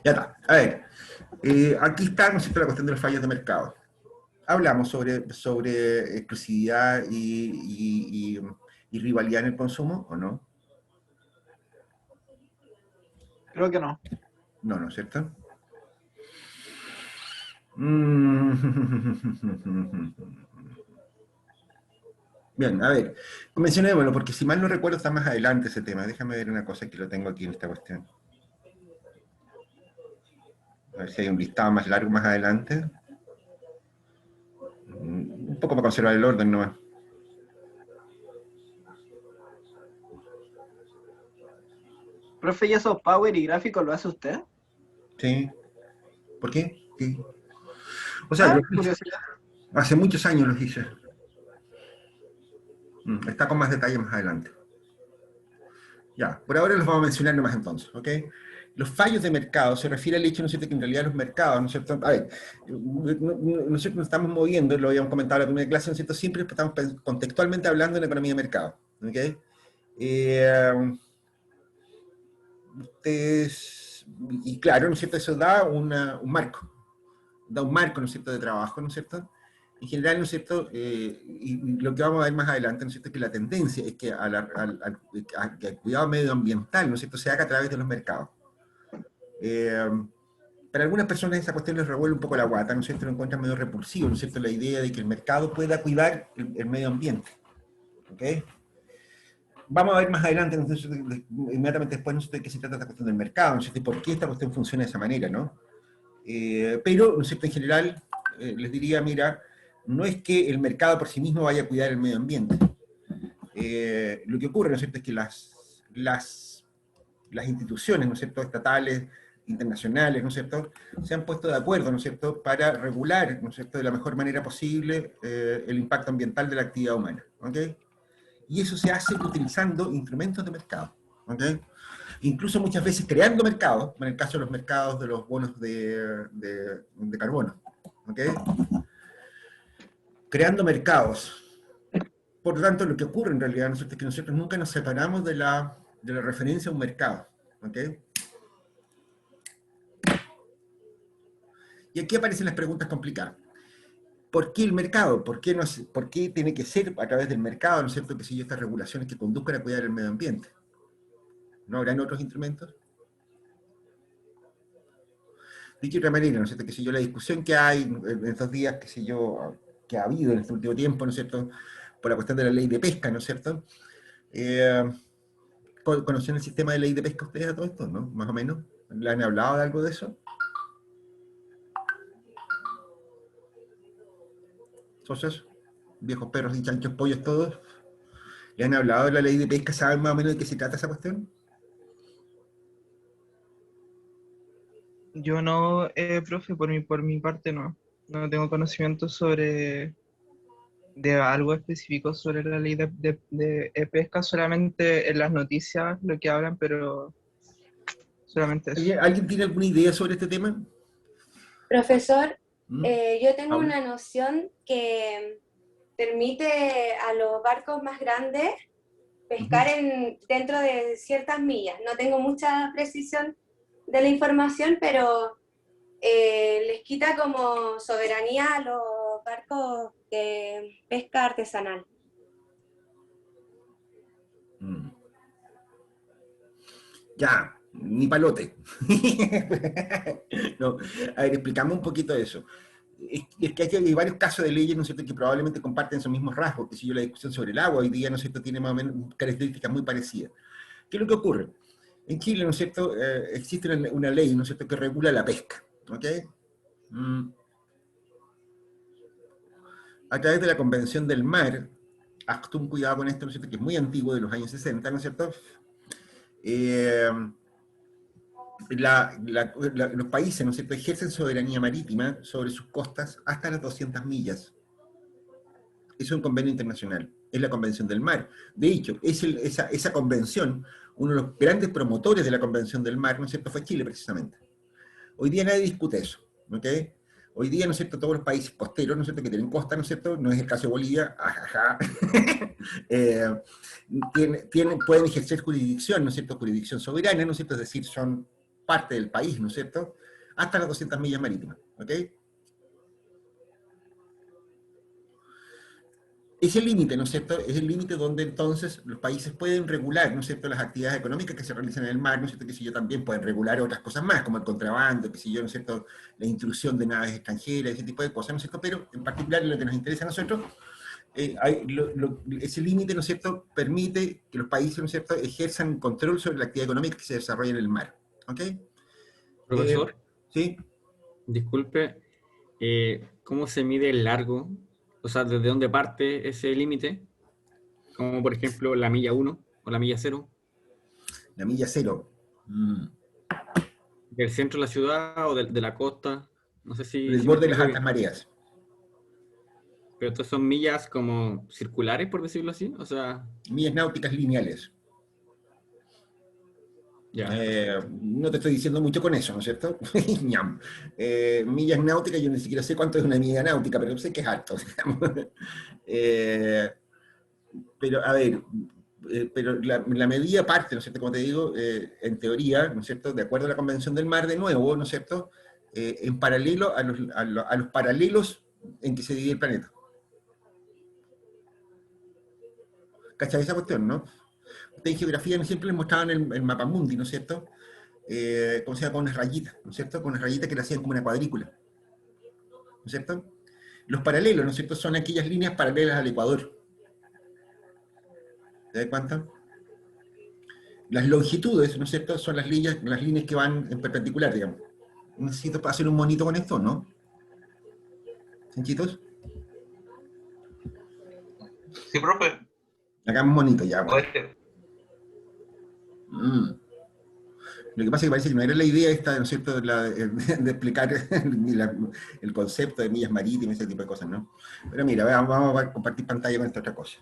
Ya está. A ver, aquí está, ¿no es cierto?, la cuestión de los fallos de mercado. Hablamos sobre exclusividad y rivalidad en el consumo, ¿o no? Creo que no. No, ¿no es cierto? Mm. Bien, a ver, mencionémoslo, porque si mal no recuerdo está más adelante ese tema. Déjame ver una cosa que lo tengo aquí en esta cuestión. A ver si hay un listado más largo más adelante. Un poco para conservar el orden nomás. Profe, ¿y esos power y gráficos lo hace usted? ¿Sí? ¿Por qué? Sí. O sea, Ah, curiosidad. hace muchos años los hice. Está con más detalle más adelante. Ya, por ahora los vamos a mencionar nomás entonces, ¿ok? Los fallos de mercado se refiere al hecho, ¿no es cierto?, que en realidad los mercados, ¿no es cierto? A ver, nosotros nos estamos moviendo, lo habíamos comentado en la primera clase, ¿no es cierto? Siempre estamos contextualmente hablando de la economía de mercado, ¿ok? Eh, ustedes, y claro, ¿no es cierto?, eso da un marco, ¿no es cierto?, de trabajo, ¿no es cierto? En general, ¿no es cierto?, y lo que vamos a ver más adelante, ¿no es cierto?, es que la tendencia es que que el cuidado medioambiental, ¿no es cierto?, se haga a través de los mercados. Eh, para algunas personas esa cuestión les revuelve un poco la guata, ¿no es cierto?, lo encuentran medio repulsivo, ¿no es cierto?, la idea de que el mercado pueda cuidar el medio ambiente, ¿ok? Vamos a ver más adelante, entonces, inmediatamente después, ¿no es cierto?, de qué se trata esta cuestión del mercado, ¿no es cierto?, y por qué esta cuestión funciona de esa manera, ¿no? Pero, ¿no es cierto?, en general, les diría, mira, no es que el mercado por sí mismo vaya a cuidar el medio ambiente. Lo que ocurre, ¿no es cierto?, es que las instituciones, ¿no es cierto?, estatales, internacionales, ¿no es cierto?, se han puesto de acuerdo, ¿no es cierto?, para regular, ¿no es cierto?, de la mejor manera posible el impacto ambiental de la actividad humana, ¿ok? Y eso se hace utilizando instrumentos de mercado, ¿ok? Incluso muchas veces creando mercados, en el caso de los mercados de los bonos de carbono, ¿ok? Creando mercados. Por lo tanto, lo que ocurre en realidad, ¿no es cierto?, es que nosotros nunca nos separamos de la referencia a un mercado, ¿ok? Y aquí aparecen las preguntas complicadas. ¿Por qué el mercado? ¿Por qué tiene que ser a través del mercado, ¿no es cierto?, que si estas regulaciones que conduzcan a cuidar el medio ambiente? ¿No habrán otros instrumentos? Dicho de otra manera, ¿no es cierto?, que si yo la discusión que hay en estos días, que si yo, que ha habido en este último tiempo, ¿no es cierto?, por la cuestión de la ley de pesca, ¿no es cierto? Eh, ¿Conocen el sistema de ley de pesca ustedes a todo esto, no? Más o menos. ¿Le han hablado de algo de eso? ¿Socios? Viejos perros y chanchos pollos todos. ¿Le han hablado de la ley de pesca? ¿Saben más o menos de qué se trata esa cuestión? Yo no, profe, por mi parte no. No tengo conocimiento de algo específico sobre la ley de pesca, solamente en las noticias lo que hablan, pero solamente eso. ¿Alguien tiene alguna idea sobre este tema? Profesor, ¿Mm? yo tengo ¿Paula? una noción que permite a los barcos más grandes pescar Ujú. dentro de ciertas millas. No tengo mucha precisión de la información, pero les quita como soberanía a los barcos de pesca artesanal. Mm. Ya, ni palote. No, a ver, explicamos un poquito de eso. Es que hay varios casos de leyes, ¿no es cierto?, que probablemente comparten esos mismos rasgos, que si yo la discusión sobre el agua hoy día, ¿no es cierto?, tiene más o menos características muy parecidas. ¿Qué es lo que ocurre? En Chile, ¿no es cierto?, existe una ley, ¿no es cierto?, que regula la pesca, ¿ok? Mm, a través de la Convención del Mar, acto un cuidado con esto, ¿no es cierto?, que es muy antiguo, de los años 60, ¿no es cierto? Eh, los países, ¿no es cierto?, ejercen soberanía marítima sobre sus costas hasta las 200 millas. Es un convenio internacional, es la Convención del Mar. De hecho, esa convención, uno de los grandes promotores de la Convención del Mar, ¿no es cierto?, fue Chile precisamente. Hoy día nadie discute eso, ¿ok? Hoy día, ¿no es cierto?, todos los países costeros, ¿no es cierto?, que tienen costa, ¿no es cierto?, no es el caso de Bolivia, ajaja, pueden ejercer jurisdicción, ¿no es cierto?, jurisdicción soberana, ¿no es cierto?, es decir, son parte del país, ¿no es cierto?, hasta las 200 millas marítimas, ¿ok? Ese límite, ¿no es cierto?, es el límite donde entonces los países pueden regular, ¿no es cierto?, las actividades económicas que se realizan en el mar, ¿no es cierto?, que si yo también pueden regular otras cosas más, como el contrabando, que si yo, ¿no es cierto?, la intrusión de naves extranjeras, ese tipo de cosas, ¿no es cierto?, pero en particular lo que nos interesa a nosotros, ese límite, ¿no es cierto?, permite que los países, ¿no es cierto?, ejerzan control sobre la actividad económica que se desarrolla en el mar, ¿ok? Profesor, Sí. disculpe, ¿cómo se mide el largo? O sea, ¿desde dónde parte ese límite? Como por ejemplo la milla 1 o la milla 0, La milla cero. del centro de la ciudad o de la costa. No sé Por el si me borde de las explico altas bien. mareas. Pero estas son millas como circulares, por decirlo así. O sea, Millas náuticas lineales. ya, perfecto. No te estoy diciendo mucho con eso, ¿no es cierto? Ñam. Millas náuticas, yo ni siquiera sé cuánto es una milla náutica, pero sé que es alto, digamos. Pero, a ver, pero la medida parte, ¿no es cierto? Como te digo, en teoría, ¿no es cierto? De acuerdo a la Convención del Mar, de nuevo, ¿no es cierto? En paralelo a los paralelos en que se divide el planeta. ¿Cachai esa cuestión, no? Ustedes en geografía siempre les mostraban el mapamundi, ¿no es cierto? ¿Cómo se llama? Con unas rayitas, ¿no es cierto? Con unas rayitas que le hacían como una cuadrícula, ¿no es cierto? Los paralelos, ¿no es cierto? Son aquellas líneas paralelas al ecuador. ¿Te das cuenta? Las longitudes, ¿no es cierto?, son las líneas que van en perpendicular, digamos. Necesito hacer un monito con esto, ¿no? ¿Sanchitos? Sí, profe. Hagamos monito ya, bueno. Oye, Lo que pasa es que parece que no era la idea esta, ¿no es cierto?, de explicar el concepto de millas marítimas, ese tipo de cosas, ¿no? Pero mira, vamos a compartir pantalla con esta otra cosa.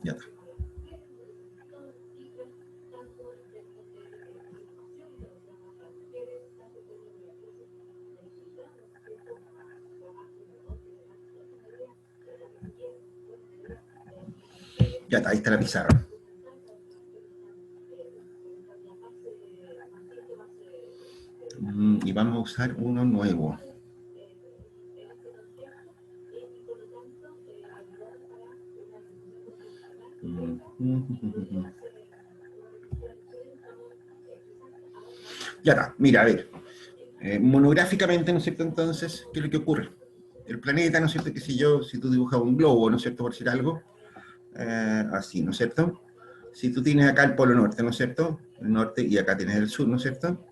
Ya está. Ya está, ahí está la pizarra. Y vamos a usar uno nuevo. Ya está, mira, a ver. Monográficamente, ¿no es cierto? Entonces, ¿qué es lo que ocurre? El planeta, ¿no es cierto? Que si tú dibujas un globo, ¿no es cierto? Por decir algo, así, ¿no es cierto? Si tú tienes acá el polo norte, ¿no es cierto? El norte, y acá tienes el sur, ¿no es cierto?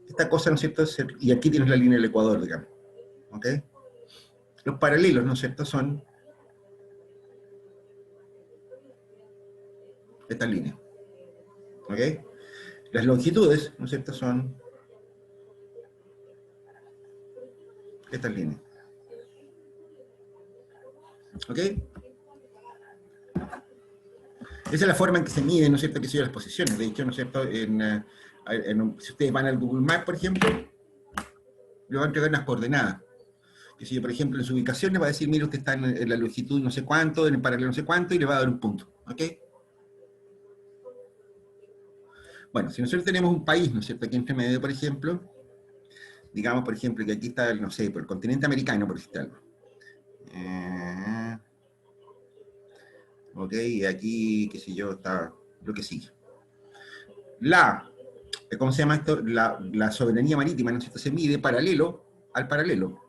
Esta cosa, ¿no es cierto? Y aquí tienes la línea del Ecuador, digamos. ¿Ok? Los paralelos, ¿no es cierto? Son estas líneas. ¿Ok? Las longitudes, ¿no es cierto? Son estas líneas. ¿Ok? Esa es la forma en que se miden, ¿no es cierto?, que son las posiciones. De hecho, ¿no es cierto?, si ustedes van al Google Maps, por ejemplo, le van a entregar unas coordenadas. Que si yo, por ejemplo, en su ubicación le va a decir, mire, usted está en la longitud no sé cuánto, en el paralelo no sé cuánto, y le va a dar un punto. ¿Ok? Bueno, si nosotros tenemos un país, ¿no es cierto?, aquí entre medio, por ejemplo, digamos, por ejemplo, que aquí está, no sé, por el continente americano, por decirte algo. Ok, y aquí, qué sé yo, está lo que sigue. ¿Cómo se llama esto? La soberanía marítima, ¿no es cierto?, se mide paralelo al paralelo.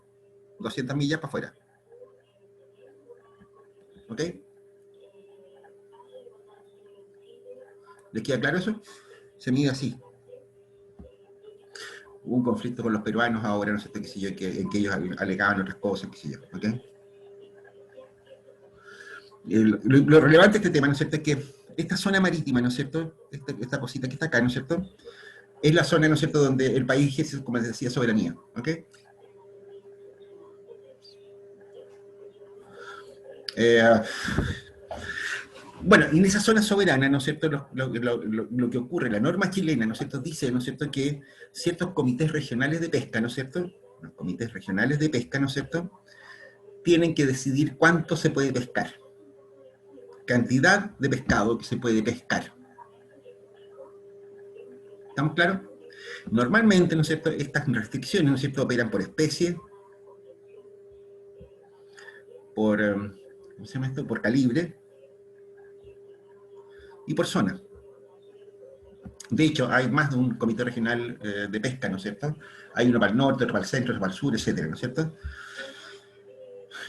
200 millas para afuera. ¿Ok? ¿Les queda claro eso? Se mide así. Hubo un conflicto con los peruanos ahora, no sé qué sé yo, en que ellos alegaban otras cosas, qué sé yo. ¿Ok? Lo relevante de este tema, ¿no es cierto?, es que esta zona marítima, ¿no es cierto?, esta cosita que está acá, ¿no es cierto?, es la zona, ¿no es cierto?, donde el país ejerce, como les decía, soberanía. ¿Ok? Bueno, y en esa zona soberana, ¿no es cierto?, lo que ocurre, la norma chilena, ¿no es cierto?, dice, ¿no es cierto?, que ciertos comités regionales de pesca, ¿no es cierto?, los comités regionales de pesca, ¿no es cierto?, tienen que decidir cuánto se puede pescar, cantidad de pescado que se puede pescar. ¿Estamos claros? Normalmente, ¿no es cierto?, estas restricciones, ¿no es cierto?, operan por especie, por, ¿cómo se llama esto?, por calibre y por zona. De hecho, hay más de un comité regional de pesca, ¿no es cierto? Hay uno para el norte, otro para el centro, otro para el sur, etcétera, ¿no es cierto?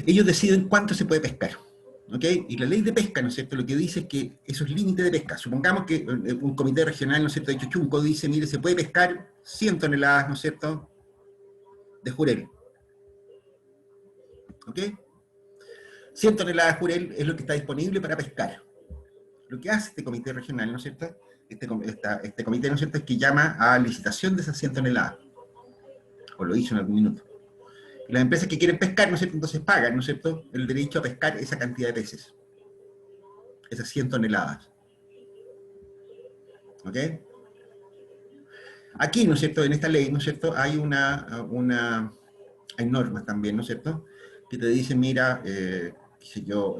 Ellos deciden cuánto se puede pescar, ¿ok? Y la ley de pesca, ¿no es cierto?, lo que dice es que esos límites de pesca, supongamos que un comité regional, ¿no es cierto?, de Chuchunco dice, mire, se puede pescar 100 toneladas, ¿no es cierto?, de jurel, ¿ok? 100 toneladas de jurel es lo que está disponible para pescar. Lo que hace este comité regional, ¿no es cierto?, este comité, ¿no es cierto?, es que llama a licitación de esas 100 toneladas, o lo hizo en algún minuto. Y las empresas que quieren pescar, ¿no es cierto?, entonces pagan, ¿no es cierto?, el derecho a pescar esa cantidad de peces, esas 100 toneladas. ¿Ok? Aquí, ¿no es cierto?, en esta ley, ¿no es cierto?, hay hay normas también, ¿no es cierto?, que te dicen, mira, qué sé yo,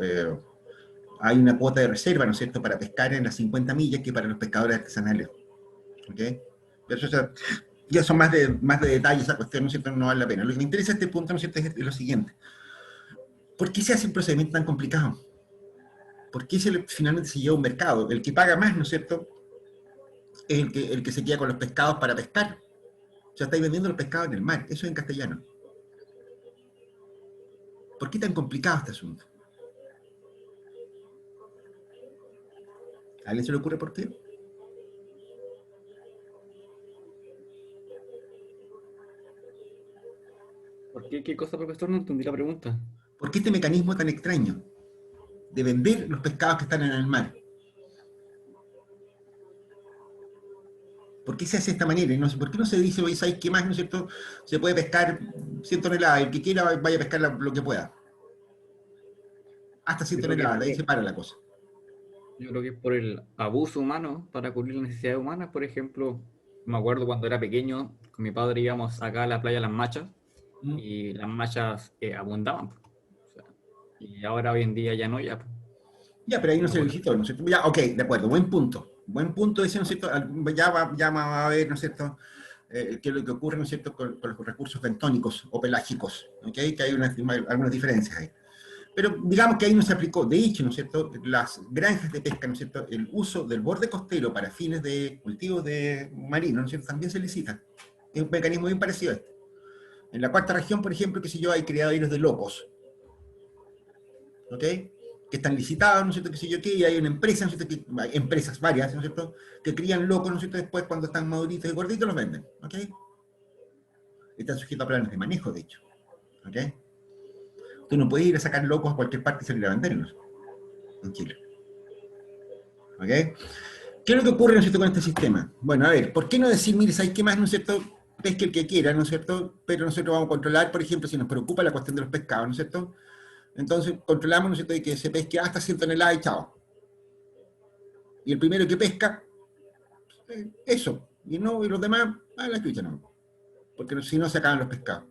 hay una cuota de reserva, ¿no es cierto?, para pescar en las 50 millas que para los pescadores artesanales. ¿Ok? Pero eso ya son más de detalle esa cuestión, ¿no es cierto?, no vale la pena. Lo que me interesa este punto, ¿no es cierto?, es lo siguiente. ¿Por qué se hace un procedimiento tan complicado? ¿Por qué finalmente se lleva a un mercado? El que paga más, ¿no es cierto?, es el que se queda con los pescados para pescar. O sea, estáis vendiendo los pescados en el mar. Eso es en castellano. ¿Por qué tan complicado este asunto? ¿A alguien se le ocurre por qué? ¿Por qué? ¿Qué cosa, profesor? No entendí la pregunta. ¿Por qué este mecanismo tan extraño de vender los pescados que están en el mar? ¿Por qué se hace de esta manera? Y no sé, ¿por qué no se dice, oye, ¿sabes qué más, no es cierto? Se puede pescar 100 toneladas, el que quiera vaya a pescar lo que pueda. Hasta 100 Yo creo que toneladas, de ahí se para la cosa. Yo creo que es por el abuso humano para cubrir las necesidades humanas. Por ejemplo, me acuerdo cuando era pequeño, con mi padre íbamos acá a la playa Las Machas ¿Mm? y las machas abundaban. O sea, y ahora hoy en día ya no, ya. Ya, pero ahí no Me se acuerdo. visitó, ¿no es cierto? Ya, ok, de acuerdo, buen punto. Buen punto ese, ¿no es cierto? Ya va a ver, ¿no es cierto?, qué es lo que ocurre, ¿no es cierto?, con los recursos bentónicos o pelágicos, ¿ok? Que hay algunas diferencias ahí. Pero digamos que ahí no se aplicó. De hecho, ¿no es cierto?, las granjas de pesca, ¿no es cierto?, el uso del borde costero para fines de cultivos de marinos, ¿no es cierto?, también se licita. Es un mecanismo bien parecido a este. En la cuarta región, por ejemplo, qué sé yo, hay criaderos de locos, ¿ok?, que están licitados, ¿no es cierto?, qué sé yo qué, y hay una empresa, ¿no es cierto?, hay empresas varias, ¿no es cierto?, que crían locos, ¿no es cierto?, después cuando están maduritos y gorditos los venden, ¿ok? Están sujetos a planes de manejo, de hecho, ¿ok? Tú no puedes ir a sacar locos a cualquier parte y salir a venderlos en Chile, ¿ok? ¿Qué es lo que ocurre, ¿no es cierto?, con este sistema? Bueno, a ver, ¿por qué no decir, mire, ¿sabes qué más, no es cierto?, pesque el que quiera, ¿no es cierto?, pero nosotros vamos a controlar, por ejemplo, si nos preocupa la cuestión de los pescados, ¿no es cierto?, entonces controlamos, ¿no es cierto?, de que se pesque hasta 100 toneladas y chao. Y el primero que pesca, eso. Y los demás, a la chucha no. Porque si no se acaban los pescados.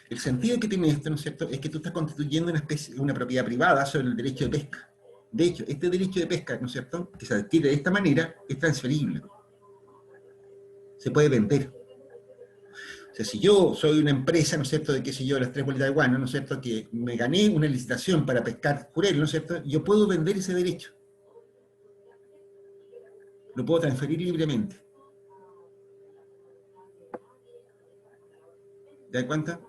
El sentido que tiene esto, ¿no es cierto?, es que tú estás constituyendo una propiedad privada sobre el derecho de pesca. De hecho, este derecho de pesca, ¿no es cierto?, que se adquiere de esta manera, es transferible. Se puede vender. O sea, si yo soy una empresa, ¿no es cierto?, de qué sé yo, las tres bolitas de guano, ¿no es cierto?, que me gané una licitación para pescar jurel, ¿no es cierto?, yo puedo vender ese derecho. Lo puedo transferir libremente. ¿Te das cuenta?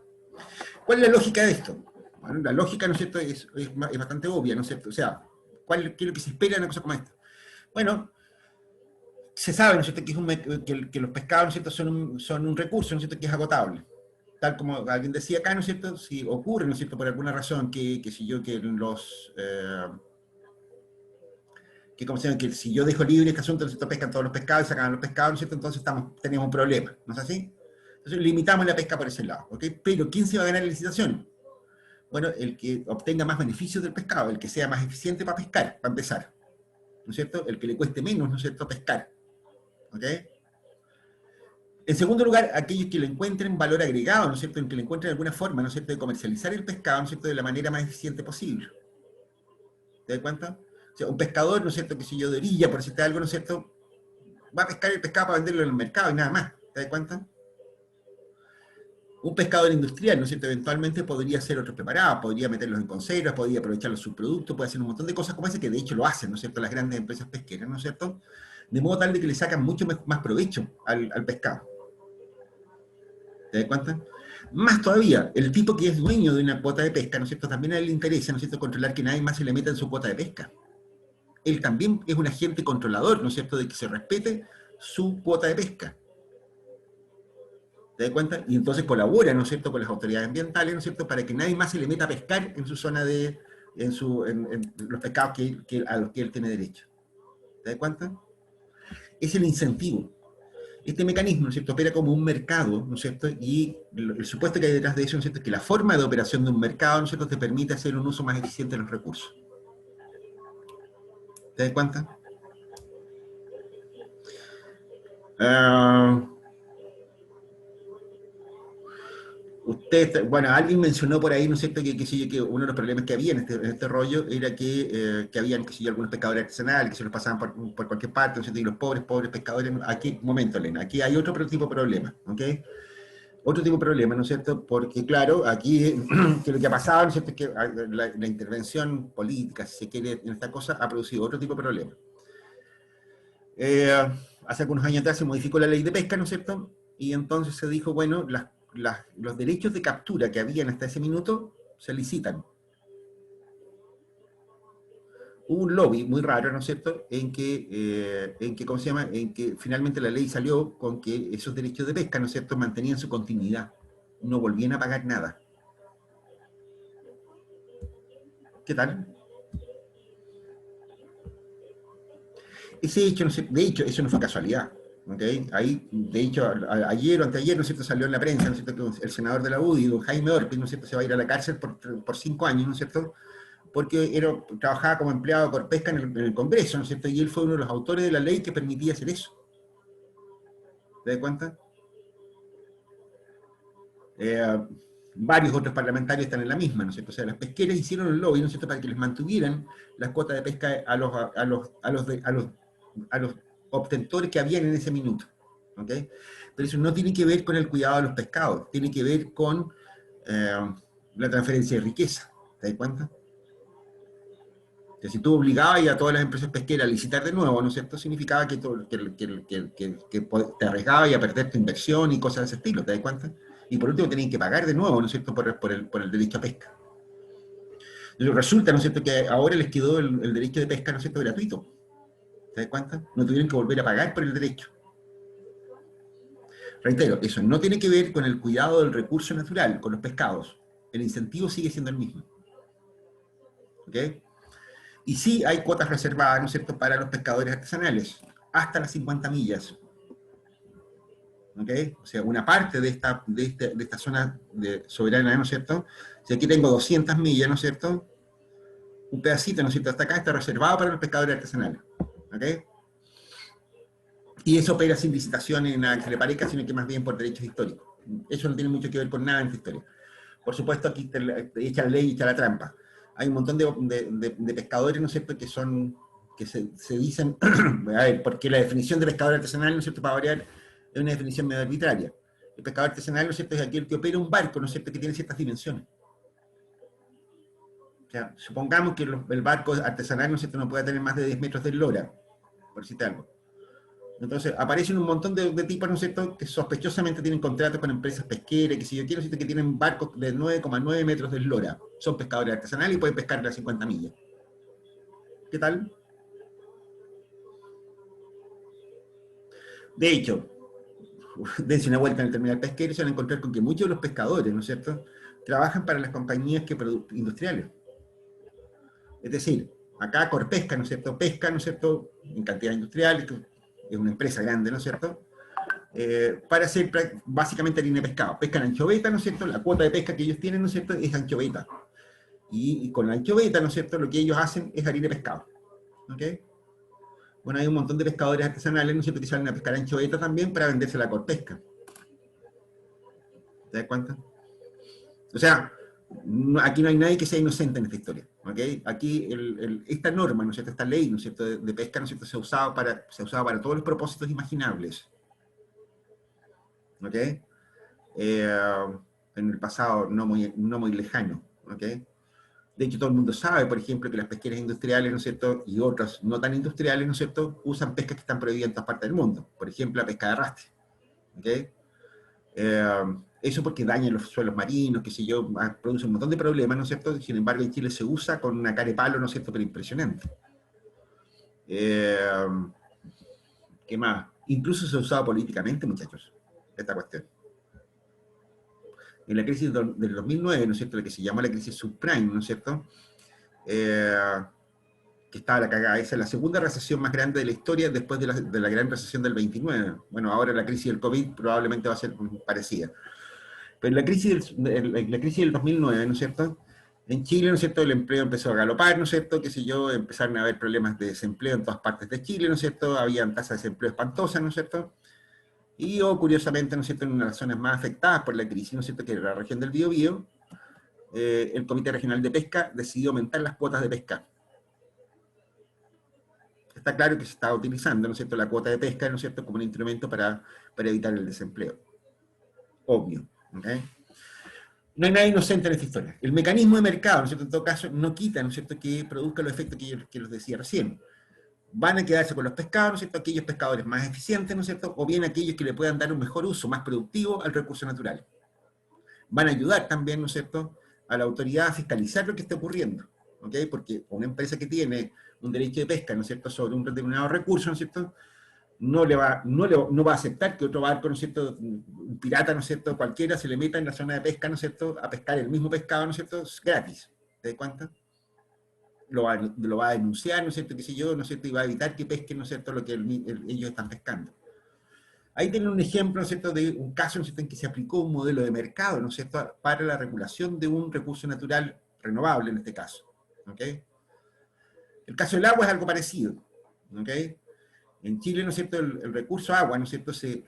¿Cuál es la lógica de esto? Bueno, la lógica, ¿no es cierto?, es bastante obvia, ¿no es cierto? O sea, ¿qué es lo que se espera de una cosa como esta? Bueno, se sabe, ¿no es cierto?, que los pescados, ¿no es cierto?, son un recurso, ¿no es cierto?, que es agotable. Tal como alguien decía acá, ¿no es cierto?, si ocurre, ¿no es cierto?, por alguna razón que si yo, que los... como se llama, que si yo dejo libre este asunto, ¿no es cierto?, pescan todos los pescados y sacan los pescados, ¿no es cierto?, entonces tenemos un problema, ¿no es así? Entonces limitamos la pesca por ese lado, ¿ok? Pero ¿quién se va a ganar la licitación? Bueno, el que obtenga más beneficios del pescado, el que sea más eficiente para pescar, para empezar, ¿no es cierto? El que le cueste menos, ¿no es cierto?, pescar, ¿ok? En segundo lugar, aquellos que le encuentren valor agregado, ¿no es cierto?, en que le encuentren alguna forma, ¿no es cierto?, de comercializar el pescado, ¿no es cierto?, de la manera más eficiente posible. ¿Te das cuenta? O sea, un pescador, ¿no es cierto?, que si yo de orilla, por decirte algo, ¿no es cierto?, va a pescar el pescado para venderlo en el mercado y nada más. ¿Te das cuenta? Un pescador industrial, ¿no es cierto?, eventualmente podría hacer otros preparados, podría meterlos en conservas, podría aprovechar los subproductos, puede hacer un montón de cosas como ese, que de hecho lo hacen, ¿no es cierto?, las grandes empresas pesqueras, ¿no es cierto?, de modo tal de que le sacan mucho más provecho al pescado. ¿Te das cuenta? Más todavía, el tipo que es dueño de una cuota de pesca, ¿no es cierto?, también a él le interesa, ¿no es cierto?, controlar que nadie más se le meta en su cuota de pesca. Él también es un agente controlador, ¿no es cierto?, de que se respete su cuota de pesca. ¿Te das cuenta? Y entonces colabora, ¿no es cierto?, con las autoridades ambientales, ¿no es cierto?, para que nadie más se le meta a pescar en su zona en los pescados a los que él tiene derecho. ¿Te das cuenta? Es el incentivo. Este mecanismo, ¿no es cierto?, opera como un mercado, ¿no es cierto?, y el supuesto que hay detrás de eso, ¿no es cierto?, es que la forma de operación de un mercado, ¿no es cierto?, te permite hacer un uso más eficiente de los recursos. ¿Te das cuenta? Bueno, alguien mencionó por ahí, ¿no es cierto?, que uno de los problemas que había en este rollo era que habían, algunos pescadores artesanales que se los pasaban por cualquier parte, ¿no es cierto?, y los pobres pescadores, aquí, un momento, Elena, aquí hay otro tipo de problema, ¿ok? Otro tipo de problema, ¿no es cierto?, porque claro, aquí, que lo que ha pasado, ¿no es cierto?, es que la intervención política, si se quiere, en esta cosa, ha producido otro tipo de problema. Hace algunos años atrás se modificó la ley de pesca, ¿no es cierto?, y entonces se dijo, bueno, los derechos de captura que habían hasta ese minuto se licitan. Hubo un lobby muy raro, ¿no es cierto?, en que, ¿cómo se llama?, en que finalmente la ley salió con que esos derechos de pesca, ¿no es cierto?, mantenían su continuidad, no volvían a pagar nada. ¿Qué tal? Ese hecho, de hecho, eso no fue casualidad. ¿Okay? Ahí, de hecho, ayer o anteayer, ¿no es cierto?, salió en la prensa, ¿no es cierto?, que el senador de la UDI, don Jaime Orpiz, ¿no es cierto?, se va a ir a la cárcel por 5 años, ¿no es cierto?, porque trabajaba como empleado de Corpesca en el Congreso, ¿no es cierto?, y él fue uno de los autores de la ley que permitía hacer eso. ¿Te das cuenta? Varios otros parlamentarios están en la misma, ¿no es cierto? O sea, las pesqueras hicieron el lobby, ¿no es cierto?, para que les mantuvieran las cuotas de pesca a los obtentores que habían en ese minuto. ¿Ok? Pero eso no tiene que ver con el cuidado de los pescados, tiene que ver con la transferencia de riqueza. ¿Te das cuenta? Que si tú obligabas a todas las empresas pesqueras a licitar de nuevo, ¿no es cierto?, significaba que te arriesgabas a perder tu inversión y cosas de ese estilo, ¿te das cuenta? Y por último tenían que pagar de nuevo, ¿no es cierto?, por el derecho a pesca. Entonces resulta, ¿no es cierto?, que ahora les quedó el derecho de pesca, ¿no es cierto?, gratuito. ¿Te das cuenta? No tuvieron que volver a pagar por el derecho. Reitero, eso no tiene que ver con el cuidado del recurso natural, con los pescados. El incentivo sigue siendo el mismo. ¿Ok? Y sí hay cuotas reservadas, ¿no es cierto?, para los pescadores artesanales, hasta las 50 millas. ¿Ok? O sea, una parte de esta zona soberana, ¿no es cierto? Si aquí tengo 200 millas, ¿no es cierto?, un pedacito, ¿no es cierto?, hasta acá está reservado para los pescadores artesanales. ¿Ok? Y eso opera sin licitación en nada que se le parezca, sino que más bien por derechos históricos. Eso no tiene mucho que ver con nada en esta historia. Por supuesto, aquí te echa la ley y echa la trampa. Hay un montón de pescadores, ¿no es cierto?, que se dicen, a ver, porque la definición de pescador artesanal, ¿no es cierto?, para variar, es una definición medio arbitraria. El pescador artesanal, ¿no es cierto?, es aquel que opera un barco, ¿no es cierto?, que tiene ciertas dimensiones. O sea, supongamos que el barco artesanal, ¿no es cierto?, no puede tener más de 10 metros de eslora, por decirte algo. Entonces aparecen un montón de tipos, ¿no es cierto?, que sospechosamente tienen contratos con empresas pesqueras, que si yo quiero, ¿no es cierto?, que tienen barcos de 9,9 metros de eslora. Son pescadores artesanales y pueden pescar de las 50 millas. ¿Qué tal? De hecho, dense una vuelta en el terminal pesquero y se van a encontrar con que muchos de los pescadores, ¿no es cierto?, trabajan para las compañías industriales. Es decir, acá Corpesca, ¿no es cierto?, pesca, ¿no es cierto?, en cantidad industrial, es una empresa grande, ¿no es cierto?, para hacer básicamente harina de pescado. Pescan anchoveta, ¿no es cierto?, la cuota de pesca que ellos tienen, ¿no es cierto?, es anchoveta. y con la anchoveta, ¿no es cierto?, lo que ellos hacen es harina de pescado. ¿Ok? Bueno, hay un montón de pescadores artesanales, ¿no es cierto?, que salen a pescar anchoveta también para venderse la corpesca. ¿Te das cuenta? O sea, aquí no hay nadie que sea inocente en esta historia. ¿Ok? Aquí esta norma, ¿no es cierto?, esta ley, ¿no es cierto?, de pesca, ¿no es cierto?, se ha usado para todos los propósitos imaginables. ¿Ok? En el pasado no muy lejano. ¿Ok? De hecho, todo el mundo sabe, por ejemplo, que las pesqueras industriales, ¿no es cierto?, y otras no tan industriales, ¿no es cierto?, usan pescas que están prohibidas en todas partes del mundo. Por ejemplo, la pesca de arrastre. ¿Ok? Eso porque daña los suelos marinos, qué sé yo, produce un montón de problemas, ¿no es cierto? Sin embargo, en Chile se usa con una cara de palo, ¿no es cierto?, pero impresionante. ¿Qué más? Incluso se ha usado políticamente, muchachos, esta cuestión. En la crisis del 2009, ¿no es cierto?, la que se llama la crisis subprime, ¿no es cierto?, que estaba la cagada. Esa es la segunda recesión más grande de la historia después de la gran recesión del 29. Bueno, ahora la crisis del COVID probablemente va a ser parecida. Pero en la crisis del 2009, ¿no es cierto?, en Chile, ¿no es cierto?, el empleo empezó a galopar, ¿no es cierto?, qué sé yo, empezaron a haber problemas de desempleo en todas partes de Chile, ¿no es cierto?, habían tasas de desempleo espantosas, ¿no es cierto?, y curiosamente, ¿no es cierto?, en una de las zonas más afectadas por la crisis, ¿no es cierto?, que era la región del Biobío, el Comité Regional de Pesca decidió aumentar las cuotas de pesca. Está claro que se está utilizando, ¿no es cierto?, la cuota de pesca, ¿no es cierto?, como un instrumento para evitar el desempleo. Obvio. ¿Ok? No hay nada inocente en esta historia. El mecanismo de mercado, ¿no es cierto?, en todo caso, no quita, ¿no es cierto?, que produzca los efectos que los decía recién. Van a quedarse con los pescados, ¿no es cierto?, aquellos pescadores más eficientes, ¿no es cierto?, o bien aquellos que le puedan dar un mejor uso, más productivo al recurso natural. Van a ayudar también, ¿no es cierto?, a la autoridad a fiscalizar lo que está ocurriendo. ¿Ok? Porque una empresa que tiene un derecho de pesca, ¿no es cierto?, sobre un determinado recurso, ¿no es cierto?, no va a aceptar que otro barco, ¿no es cierto?, un pirata, ¿no es cierto?, cualquiera se le meta en la zona de pesca, ¿no es cierto?, a pescar el mismo pescado, ¿no es cierto?, gratis. ¿Te das cuenta? Lo va a denunciar, ¿no es cierto?, qué sé yo, ¿no es cierto?, y va a evitar que pesquen, ¿no es cierto?, lo que ellos están pescando. Ahí tienen un ejemplo, ¿no es cierto?, de un caso, ¿no es cierto?, en que se aplicó un modelo de mercado, ¿no es cierto?, para la regulación de un recurso natural renovable, en este caso. ¿Ok? El caso del agua es algo parecido. ¿Ok? En Chile, ¿no es cierto?, el recurso agua, ¿no es cierto?, se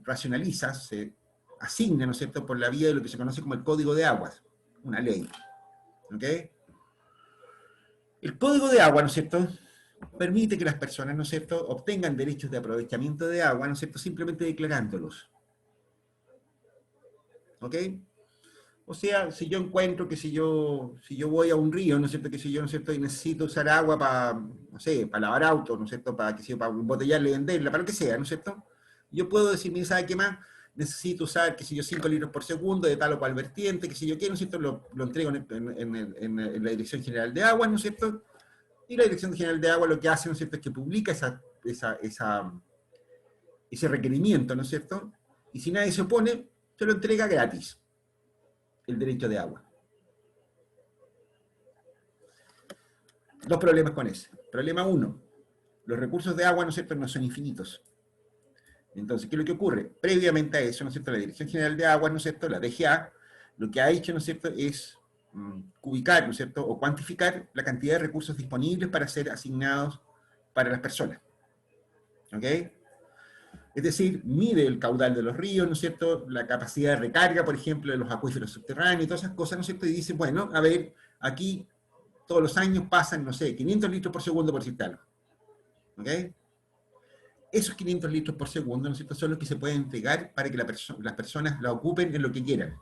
racionaliza, se asigna, ¿no es cierto?, por la vía de lo que se conoce como el Código de Aguas, una ley. ¿Ok? El Código de Agua, ¿no es cierto?, permite que las personas, ¿no es cierto?, obtengan derechos de aprovechamiento de agua, ¿no es cierto?, simplemente declarándolos. ¿Ok? O sea, si yo encuentro que si yo voy a un río, ¿no es cierto?, que si yo, ¿no es cierto?, y necesito usar agua para, no sé, para lavar autos, ¿no es cierto?, para, para embotellarla y venderla, para lo que sea, ¿no es cierto?, yo puedo decir, mira, ¿sabe qué más? Necesito usar, qué sé yo, 5 litros por segundo de tal o cual vertiente, qué sé yo qué, ¿no es cierto?, lo entrego en la Dirección General de Aguas, ¿no es cierto?, y la Dirección General de Aguas lo que hace, ¿no es cierto?, es que publica ese requerimiento, ¿no es cierto?, y si nadie se opone, se lo entrega gratis, el derecho de agua. Dos problemas con ese. Problema uno, los recursos de agua, ¿no es cierto?, no son infinitos. Entonces, ¿qué es lo que ocurre? Previamente a eso, ¿no es cierto?, la Dirección General de Aguas, ¿no es cierto?, la DGA, lo que ha hecho, ¿no es cierto?, es ubicar, ¿no es cierto?, o cuantificar la cantidad de recursos disponibles para ser asignados para las personas. ¿Ok? Es decir, mide el caudal de los ríos, ¿no es cierto?, la capacidad de recarga, por ejemplo, de los acuíferos subterráneos y todas esas cosas, ¿no es cierto?, y dice, bueno, a ver, aquí todos los años pasan, no sé, 500 litros por segundo, por decir algo. ¿Ok? Esos 500 litros por segundo, ¿no es cierto?, son los que se pueden entregar para que las personas la ocupen en lo que quieran.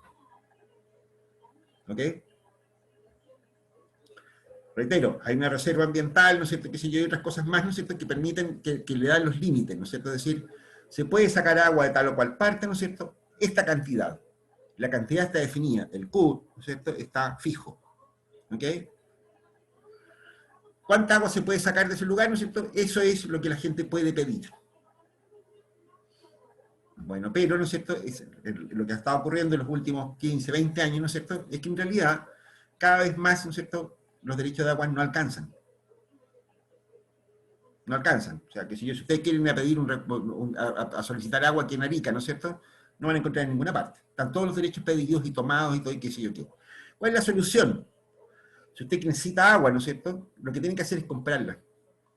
¿Ok? Reitero, hay una reserva ambiental, ¿no es cierto?, que sé yo, y otras cosas más, ¿no es cierto?, que permiten, que le dan los límites, ¿no es cierto?, es decir, se puede sacar agua de tal o cual parte, ¿no es cierto?, esta cantidad. La cantidad está definida, el Q, ¿no es cierto?, está fijo. ¿Ok? ¿Cuánta agua se puede sacar de ese lugar, no es cierto? Eso es lo que la gente puede pedir. Bueno, pero, ¿no es cierto?, lo que ha estado ocurriendo en los últimos 15, 20 años, ¿no es cierto?, es que en realidad, cada vez más, ¿no es cierto?, los derechos de agua no alcanzan. No alcanzan. O sea, que si ustedes quieren ir a pedir a solicitar agua aquí en Arica, ¿no es cierto?, no van a encontrar en ninguna parte. Están todos los derechos pedidos y tomados y todo, y qué sé yo qué. ¿Cuál es la solución? Si usted necesita agua, ¿no es cierto?, lo que tiene que hacer es comprarla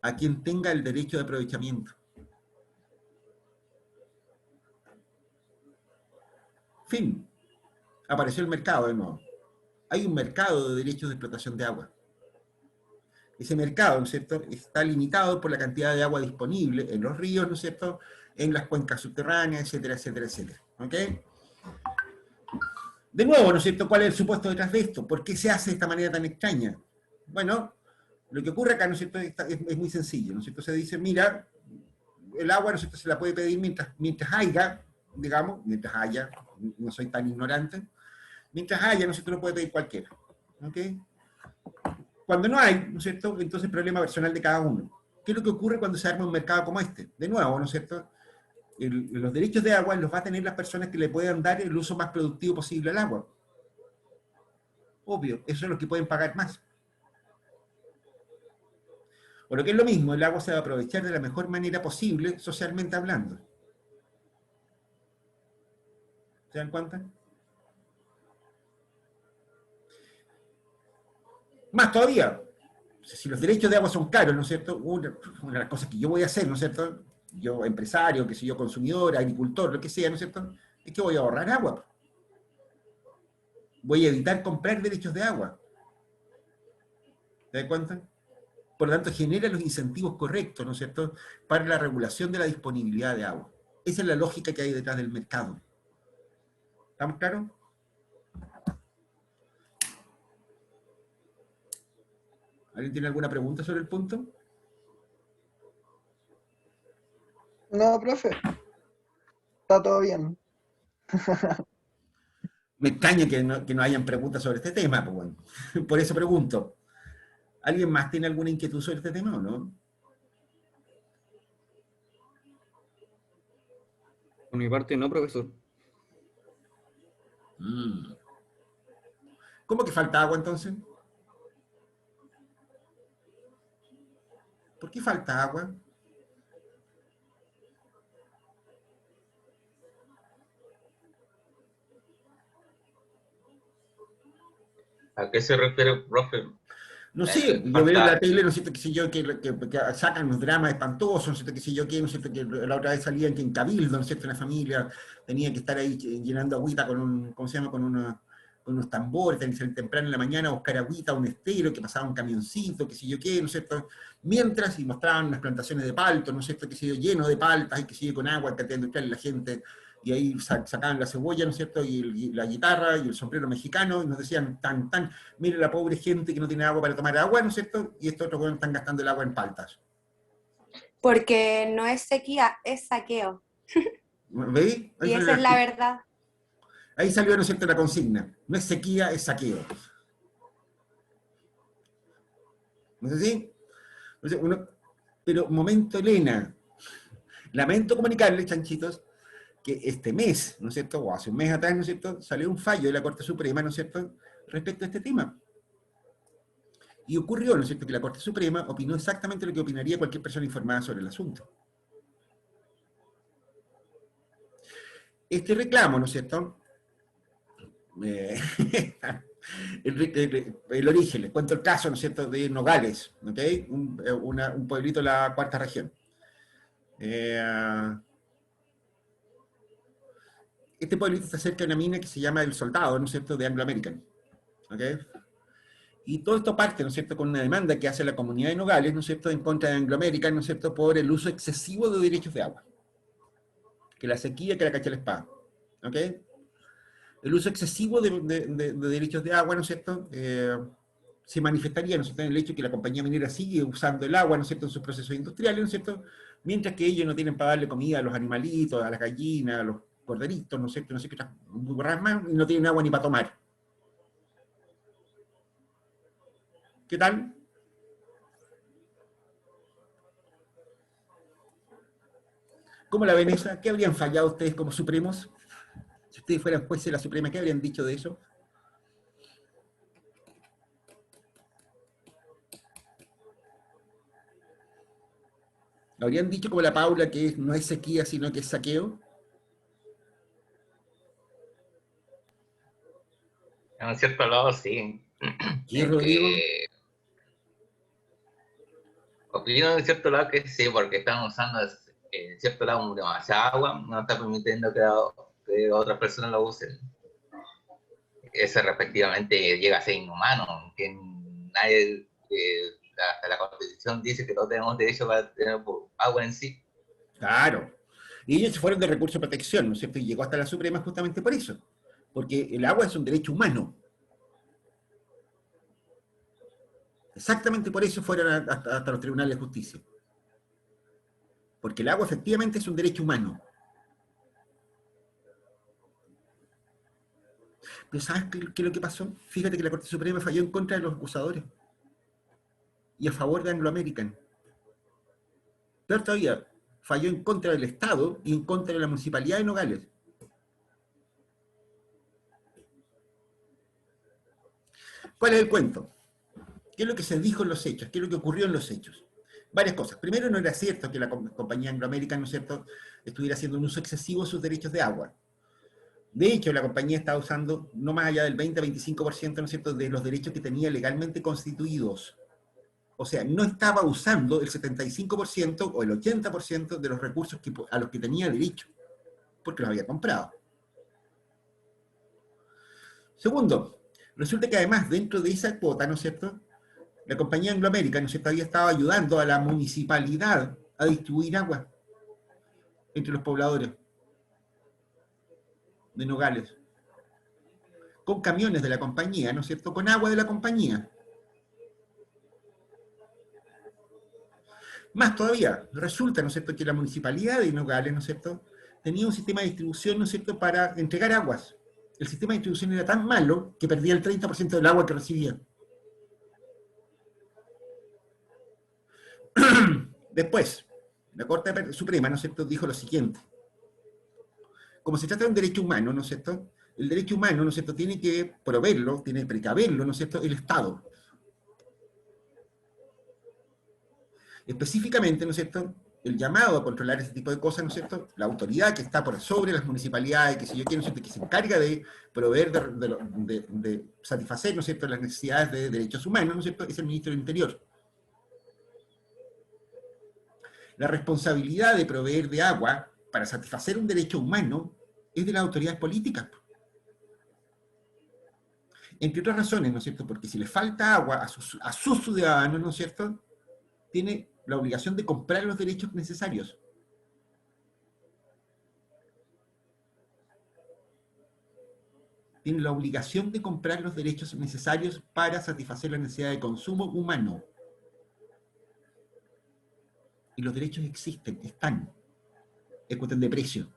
a quien tenga el derecho de aprovechamiento. Fin. Apareció el mercado de nuevo. Hay un mercado de derechos de explotación de agua. Ese mercado, ¿no es cierto?, está limitado por la cantidad de agua disponible en los ríos, ¿no es cierto?, en las cuencas subterráneas, etcétera, etcétera, etcétera. ¿Ok? De nuevo, ¿no es cierto?, ¿cuál es el supuesto detrás de esto? ¿Por qué se hace de esta manera tan extraña? Bueno, lo que ocurre acá, ¿no es cierto?, es muy sencillo, ¿no es cierto? Se dice, mira, el agua, ¿no es cierto?, se la puede pedir mientras haya, digamos, mientras haya, no soy tan ignorante, mientras haya, ¿no es cierto?, lo puede pedir cualquiera. ¿Ok? Cuando no hay, ¿no es cierto?, entonces el problema personal de cada uno. ¿Qué es lo que ocurre cuando se arma un mercado como este? De nuevo, ¿no es cierto?, los derechos de agua los va a tener las personas que le puedan dar el uso más productivo posible al agua. Obvio, eso es lo que pueden pagar más. O lo que es lo mismo, el agua se va a aprovechar de la mejor manera posible, socialmente hablando. ¿Se dan cuenta? Más todavía, si los derechos de agua son caros, ¿no es cierto? Una de las cosas que yo voy a hacer, ¿no es cierto?, yo empresario, que soy yo consumidor, agricultor, lo que sea, ¿no es cierto?, es que voy a ahorrar agua. Voy a evitar comprar derechos de agua. ¿Se dan cuenta? Por lo tanto, genera los incentivos correctos, ¿no es cierto?, para la regulación de la disponibilidad de agua. Esa es la lógica que hay detrás del mercado. ¿Estamos claros? ¿Alguien tiene alguna pregunta sobre el punto? No, profe. Está todo bien. Me extraña que no hayan preguntas sobre este tema, pues bueno. Por eso pregunto. ¿Alguien más tiene alguna inquietud sobre este tema o no? Por mi parte, no, profesor. ¿Cómo que falta agua entonces? ¿Por qué falta agua? ¿A qué se refiere, profe? No sé, yo veo en la tele, no sé qué sé yo, que sacan los dramas espantosos, no sé qué sé yo, que no sé que la otra vez salían que en Cabildo, no sé, una familia tenía que estar ahí llenando agüita con un, ¿cómo se llama?, con unos tambores, tenían que salir temprano en la mañana a buscar agüita, un estero, que pasaba un camioncito, qué sé yo qué, ¿no es cierto? Mientras, y mostraban unas plantaciones de palto, ¿no es cierto?, qué sé yo, lleno de paltas, y qué sé yo, con agua, cantidad industrial, y la gente, y ahí sacaban la cebolla, ¿no es cierto?, y la guitarra, y el sombrero mexicano, y nos decían, mire la pobre gente que no tiene agua para tomar agua, ¿no es cierto?, y estos otros están gastando el agua en paltas. Porque no es sequía, es saqueo. ¿Veis? Y esa es la verdad. Ahí salió, ¿no es cierto?, la consigna. No es sequía, es saqueo. ¿No es así? Pero, momento, Elena. Lamento comunicarles, chanchitos, que este mes, ¿no es cierto?, o hace un mes atrás, ¿no es cierto?, salió un fallo de la Corte Suprema, ¿no es cierto?, respecto a este tema. Y ocurrió, ¿no es cierto?, que la Corte Suprema opinó exactamente lo que opinaría cualquier persona informada sobre el asunto. Este reclamo, ¿no es cierto?, el origen, les cuento el caso, ¿no es cierto?, de Nogales, ¿ok?, un pueblito de la cuarta región. Este pueblito está cerca de una mina que se llama El Soldado, ¿no es cierto?, de Anglo American. ¿Ok? Y todo esto parte, ¿no es cierto?, con una demanda que hace la comunidad de Nogales, ¿no es cierto?, en contra de Anglo American, ¿no es cierto?, por el uso excesivo de derechos de agua. Que la sequía, que la cacha la espada. ¿Ok? El uso excesivo de derechos de agua, ¿no es cierto?, se manifestaría, ¿no es cierto?, en el hecho de que la compañía minera sigue usando el agua, ¿no es cierto?, en sus procesos industriales, ¿no es cierto?, mientras que ellos no tienen para darle comida a los animalitos, a las gallinas, a los corderitos, ¿no es cierto?, no sé qué otras más, y no tienen agua ni para tomar. ¿Qué tal? ¿Cómo la ven esa? ¿Qué habrían fallado ustedes como supremos? Si ustedes fueran jueces de la Suprema, ¿qué habrían dicho de eso? ¿Habrían dicho como la Paula que no es sequía, sino que es saqueo? En cierto lado, sí. ¿Qué, Es Rodrigo? que opino en cierto lado que sí, porque están usando en cierto lado demasiada agua, no está permitiendo que otras personas lo usen. Eso respectivamente llega a ser inhumano, que nadie, hasta la Constitución dice que todos tenemos derecho a tener agua en sí. Claro. Y ellos se fueron de recurso de protección, ¿no es cierto? Y llegó hasta la Suprema justamente por eso. Porque el agua es un derecho humano. Exactamente por eso fueron hasta los tribunales de justicia. Porque el agua efectivamente es un derecho humano. Pero ¿sabes qué es lo que pasó? Fíjate que la Corte Suprema falló en contra de los acusadores y a favor de Anglo American. Peor todavía, falló en contra del Estado y en contra de la Municipalidad de Nogales. ¿Cuál es el cuento? ¿Qué es lo que se dijo en los hechos? ¿Qué es lo que ocurrió en los hechos? Varias cosas. Primero, no era cierto que la compañía Anglo American, ¿no es cierto?, estuviera haciendo un uso excesivo de sus derechos de agua. De hecho, la compañía estaba usando no más allá del 20-25%, ¿no es cierto?, de los derechos que tenía legalmente constituidos. O sea, no estaba usando el 75% o el 80% de los recursos a los que tenía derecho, porque los había comprado. Segundo, resulta que además dentro de esa cuota, ¿no es cierto?, la compañía Anglo American, ¿no es cierto?, había estado ayudando a la municipalidad a distribuir agua entre los pobladores de Nogales, con camiones de la compañía, ¿no es cierto?, con agua de la compañía. Más todavía, resulta, ¿no es cierto?, que la municipalidad de Nogales, ¿no es cierto?, tenía un sistema de distribución, ¿no es cierto?, para entregar aguas. El sistema de distribución era tan malo que perdía el 30% del agua que recibía. Después, la Corte Suprema, ¿no es cierto?, dijo lo siguiente. Como se trata de un derecho humano, ¿no es cierto?, el derecho humano, ¿no es cierto?, tiene que proveerlo, tiene que precaverlo, ¿no es cierto?, el Estado. Específicamente, ¿no es cierto?, el llamado a controlar ese tipo de cosas, ¿no es cierto?, la autoridad que está por sobre las municipalidades, que si yo quiero, ¿no es cierto?, que se encarga de proveer, de satisfacer, ¿no es cierto?, las necesidades de derechos humanos, ¿no es cierto?, es el Ministro del Interior. La responsabilidad de proveer de agua para satisfacer un derecho humano es de las autoridades políticas. Entre otras razones, ¿no es cierto?, porque si le falta agua a sus ciudadanos, ¿no es cierto?, tiene la obligación de comprar los derechos necesarios. Tiene la obligación de comprar los derechos necesarios para satisfacer la necesidad de consumo humano. Y los derechos existen, están. Es cuestión de precio.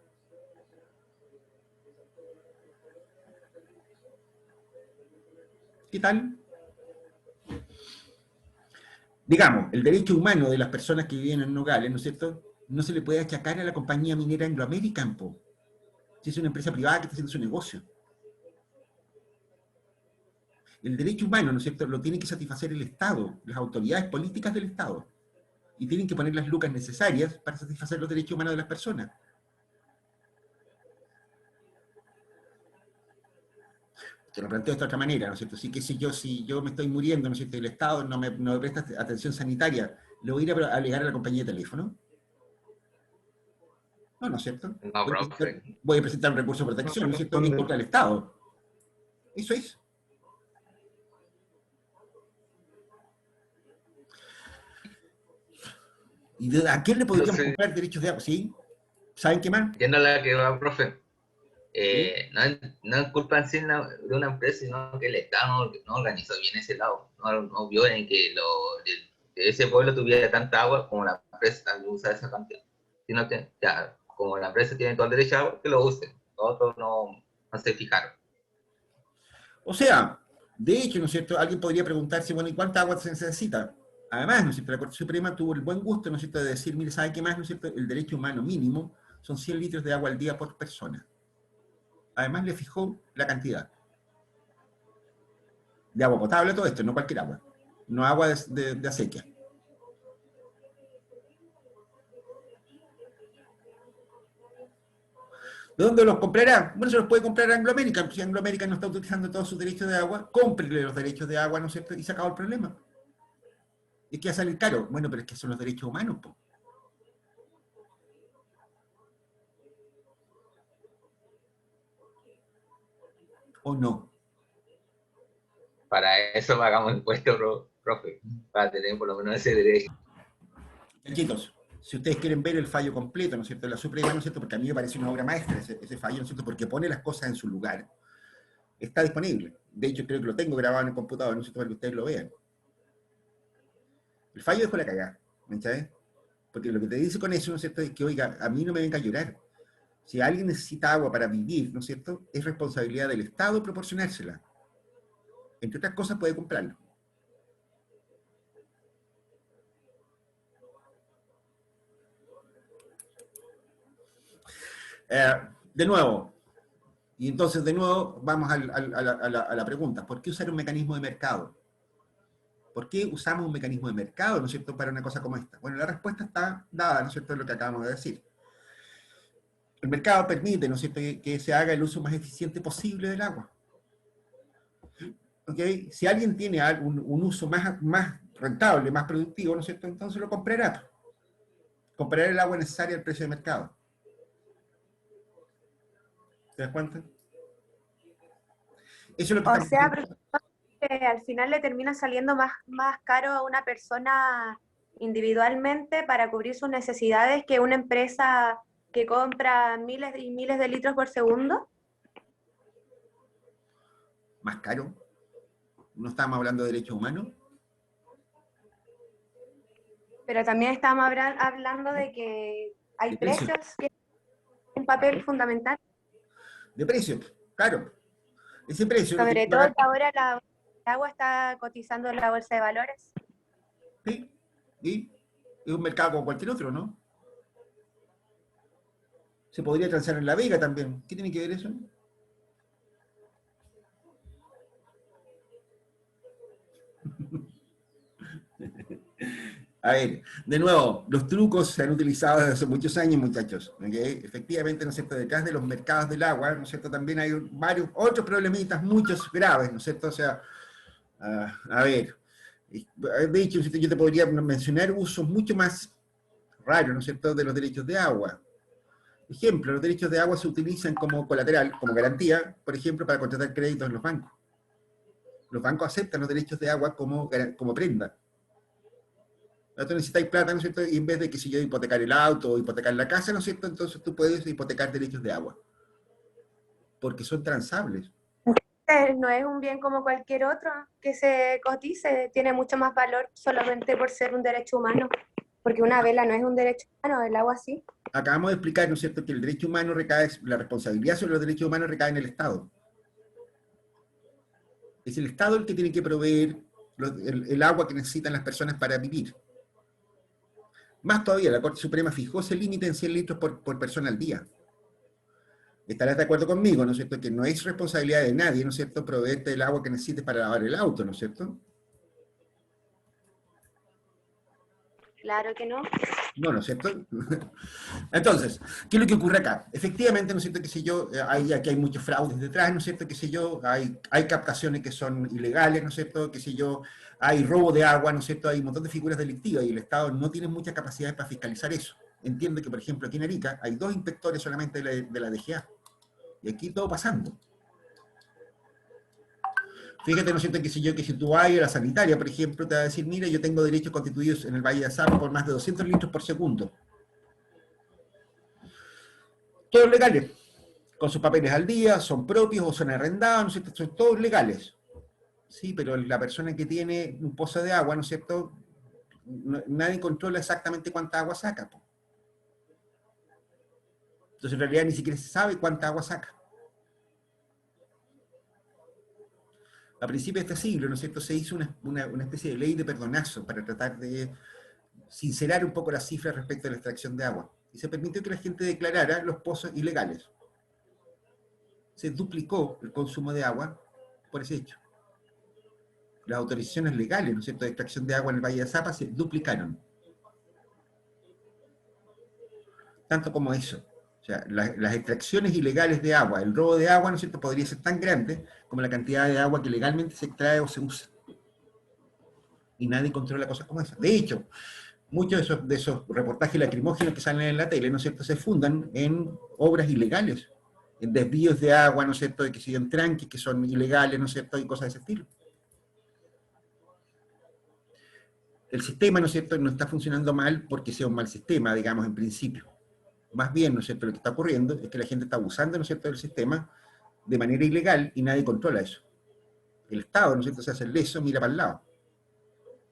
¿Qué tal? Digamos, el derecho humano de las personas que viven en Nogales, ¿no es cierto?, no se le puede achacar a la compañía minera Anglo American, si es una empresa privada que está haciendo su negocio. El derecho humano, ¿no es cierto?, lo tiene que satisfacer el Estado, las autoridades políticas del Estado, y tienen que poner las lucas necesarias para satisfacer los derechos humanos de las personas. Te lo planteo de esta otra manera, ¿no es cierto? Sí, que si yo me estoy muriendo, ¿no es cierto?, y el Estado no me presta atención sanitaria, ¿le voy a ir a alegar a la compañía de teléfono? No, ¿no es cierto? No, profe. Voy a presentar un recurso de protección, ¿no es cierto?, en contra del Estado. Eso es. ¿Y a quién le podríamos Entonces, comprar derechos de agua? ¿Sí? ¿Saben qué más? yendo a la que va, profe, ¿Sí? no es culpa en sí de una empresa, sino que el Estado no organizó bien ese lado. No vio en que ese pueblo tuviera tanta agua como la empresa también usa esa cantidad. Sino que, ya, como la empresa tiene todo el derecho a agua, que lo usen. Los otros no se fijaron. O sea, de hecho, ¿no es cierto?, alguien podría preguntarse, bueno, ¿y cuánta agua se necesita? Además, ¿no es cierto?, la Corte Suprema tuvo el buen gusto, ¿no es cierto?, de decir, mire, ¿sabe qué más? ¿No es cierto?, el derecho humano mínimo son 100 litros de agua al día por persona. Además, le fijó la cantidad de agua potable, todo esto, no cualquier agua. No agua de acequia. ¿De dónde los comprará? Bueno, se los puede comprar a Anglo American. Si Anglo American no está utilizando todos sus derechos de agua, cómprele los derechos de agua, ¿no es cierto? Y se acabó el problema. Es que va a salir caro. Bueno, pero es que son los derechos humanos, po. ¿O no? Para eso pagamos impuestos, profe, para tener por lo menos ese derecho. Chicos, si ustedes quieren ver el fallo completo, ¿no es cierto?, de la Suprema, ¿no es cierto?, porque a mí me parece una obra maestra ese fallo, ¿no es cierto?, porque pone las cosas en su lugar. Está disponible. De hecho, creo que lo tengo grabado en el computador, ¿no es cierto?, para que ustedes lo vean. El fallo dejó la cagada, ¿me entiendes? Porque lo que te dice con eso, ¿no es cierto?, es que, oiga, a mí no me venga a llorar. Si alguien necesita agua para vivir, ¿no es cierto?, es responsabilidad del Estado proporcionársela. Entre otras cosas, puede comprarlo. De nuevo, y entonces de nuevo vamos a la pregunta, ¿por qué usar un mecanismo de mercado? ¿Por qué usamos un mecanismo de mercado, ¿no es cierto?, para una cosa como esta? Bueno, la respuesta está dada, ¿no es cierto?, en lo que acabamos de decir. El mercado permite, ¿no es cierto?, que se haga el uso más eficiente posible del agua. ¿Ok? Si alguien tiene un uso más rentable, más productivo, ¿no es cierto?, entonces lo comprará. Comprará el agua necesaria al precio de mercado. ¿Te das cuenta? Eso es lo que O estamos sea, haciendo. que al final le termina saliendo más caro a una persona individualmente para cubrir sus necesidades que una empresa que compra miles y miles de litros por segundo. Más caro. No estamos hablando de derechos humanos. Pero también estamos hablando de que hay De precio. precios que es un papel fundamental, De precio, claro. Ese precio lo tiene sobre que todo pagar. que ahora el agua está cotizando en la bolsa de valores. Sí. Y es un mercado como cualquier otro, ¿no? Se podría transar en La Vega también. ¿Qué tiene que ver eso? A ver, de nuevo, los trucos se han utilizado desde hace muchos años, muchachos. ¿Okay? Efectivamente, ¿no es cierto?, detrás de los mercados del agua, ¿no es cierto?, también hay varios otros problemitas, muchos graves, ¿no es cierto? O sea, a ver, de hecho, yo te podría mencionar usos mucho más raros, ¿no es cierto?, de los derechos de agua. Ejemplo, los derechos de agua se utilizan como colateral, como garantía, por ejemplo, para contratar créditos en los bancos. Los bancos aceptan los derechos de agua como prenda. Tú necesitáis plata, ¿no es cierto?, y en vez de, que si yo, hipotecar el auto o hipotecar la casa, ¿no es cierto?, entonces tú puedes hipotecar derechos de agua. Porque son transables. No es un bien como cualquier otro que se cotice, tiene mucho más valor solamente por ser un derecho humano, porque una vela no es un derecho humano, el agua sí. Acabamos de explicar, ¿no es cierto?, que el derecho humano recae, la responsabilidad sobre los derechos humanos recae en el Estado. Es el Estado el que tiene que proveer el agua que necesitan las personas para vivir. Más todavía, la Corte Suprema fijó ese límite en 100 litros por persona al día. Estarás de acuerdo conmigo, ¿no es cierto?, que no es responsabilidad de nadie, ¿no es cierto?, proveerte el agua que necesites para lavar el auto, ¿no es cierto? Claro que no. No, ¿no es cierto? Entonces, ¿qué es lo que ocurre acá? Efectivamente, ¿no es cierto?, que si yo, aquí hay muchos fraudes detrás, ¿no es cierto?, que si yo, hay captaciones que son ilegales, ¿no es cierto?, que si yo, hay robo de agua, ¿no es cierto?, hay un montón de figuras delictivas y el Estado no tiene muchas capacidades para fiscalizar eso. Entiendo que, por ejemplo, aquí en Arica hay 2 inspectores solamente de la DGA. Y aquí todo pasando. Fíjate, ¿no es cierto?, que si tú vas a la sanitaria, por ejemplo, te va a decir, mira, yo tengo derechos constituidos en el Valle de Azapa por más de 200 litros por segundo. Todos legales, con sus papeles al día, son propios o son arrendados, ¿no es cierto?, son todos legales. Sí, pero la persona que tiene un pozo de agua, ¿no es cierto?, nadie controla exactamente cuánta agua saca. Po. Entonces, en realidad, ni siquiera se sabe cuánta agua saca. A principios de este siglo, ¿no es cierto?, se hizo una especie de ley de perdonazo para tratar de sincerar un poco las cifras respecto a la extracción de agua. Y se permitió que la gente declarara los pozos ilegales. Se duplicó el consumo de agua por ese hecho. Las autorizaciones legales, ¿no es cierto?, de extracción de agua en el Valle de Azapa se duplicaron. Tanto como eso. sea, las extracciones ilegales de agua, el robo de agua, ¿no es cierto?, podría ser tan grande como la cantidad de agua que legalmente se extrae o se usa. Y nadie controla cosas como esas. De hecho, muchos de esos reportajes lacrimógenos que salen en la tele, ¿no es cierto?, se fundan en obras ilegales, en desvíos de agua, ¿no es cierto?, de que siguen tranques que son ilegales, ¿no es cierto?, y cosas de ese estilo. El sistema, ¿no es cierto?, no está funcionando mal porque sea un mal sistema, digamos, en principio. Más bien, ¿no es cierto?, lo que está ocurriendo es que la gente está abusando, ¿no es cierto?, del sistema de manera ilegal y nadie controla eso. El Estado, ¿no es cierto?, se hace el leso, mira para el lado.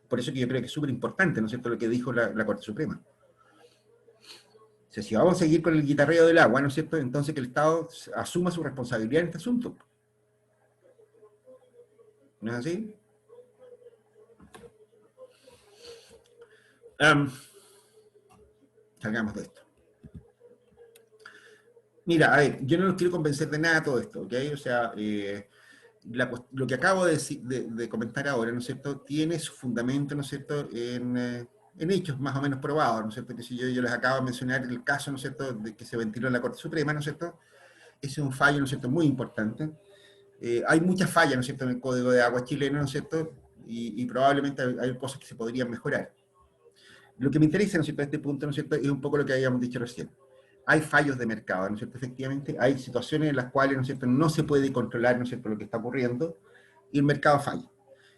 Por eso que yo creo que es súper importante, ¿no es cierto?, lo que dijo la Corte Suprema. O sea, si vamos a seguir con el guitarreo del agua, ¿no es cierto?, entonces que el Estado asuma su responsabilidad en este asunto. ¿No es así? Salgamos de esto. Mira, a ver, yo no los quiero convencer de nada todo esto, ¿ok? O sea, lo que acabo de comentar ahora, ¿no es cierto?, tiene su fundamento, ¿no es cierto?, en hechos más o menos probados, ¿no es cierto?, que si yo les acabo de mencionar el caso, ¿no es cierto?, de que se ventiló en la Corte Suprema, ¿no es cierto?, ese es un fallo, ¿no es cierto?, muy importante. Hay muchas fallas, ¿no es cierto?, en el Código de Agua chileno, ¿no es cierto?, y probablemente hay cosas que se podrían mejorar. Lo que me interesa, ¿no es cierto?, a este punto, ¿no es cierto?, es un poco lo que habíamos dicho recién. Hay fallos de mercado, ¿no es cierto?, efectivamente, hay situaciones en las cuales, ¿no es cierto?, no se puede controlar, ¿no es cierto?, lo que está ocurriendo, y el mercado falla.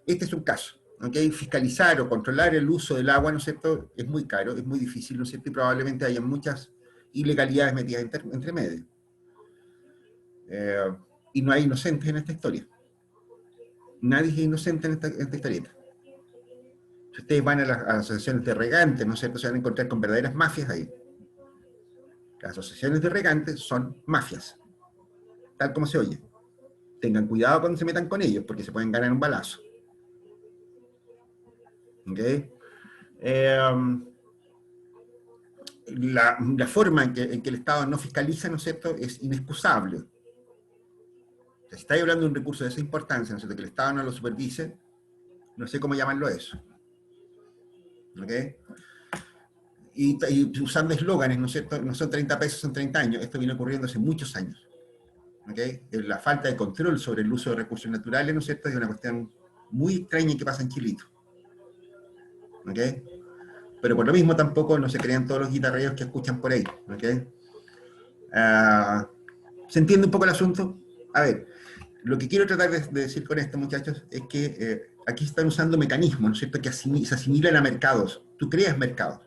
Este es un caso, ¿ok? Fiscalizar o controlar el uso del agua, ¿no es cierto?, es muy caro, es muy difícil, ¿no es cierto?, y probablemente haya muchas ilegalidades metidas entre medio. Y no hay inocentes en esta historia. Nadie es inocente en esta historieta. Si ustedes van a las asociaciones de regantes, ¿no es cierto?, se van a encontrar con verdaderas mafias ahí. Las asociaciones de regantes son mafias, tal como se oye. Tengan cuidado cuando se metan con ellos, porque se pueden ganar un balazo. ¿Ok? La forma en que el Estado no fiscaliza, ¿no es cierto?, es inexcusable. Si estáis hablando de un recurso de esa importancia, ¿no es cierto?, que el Estado no lo supervise, no sé cómo llamarlo eso. ¿Ok? Y usando eslóganes, ¿no es cierto?, no son 30 pesos, son 30 años. Esto viene ocurriendo hace muchos años. ¿Ok? La falta de control sobre el uso de recursos naturales, ¿no es cierto?, es una cuestión muy extraña que pasa en Chilito. ¿Ok? Pero por lo mismo tampoco no se crean todos los guitarreros que escuchan por ahí. ¿Ok? ¿Se entiende un poco el asunto? A ver, lo que quiero tratar de decir con esto, muchachos, es que aquí están usando mecanismos, ¿no es cierto?, que se asimilan a mercados. Tú creas mercados.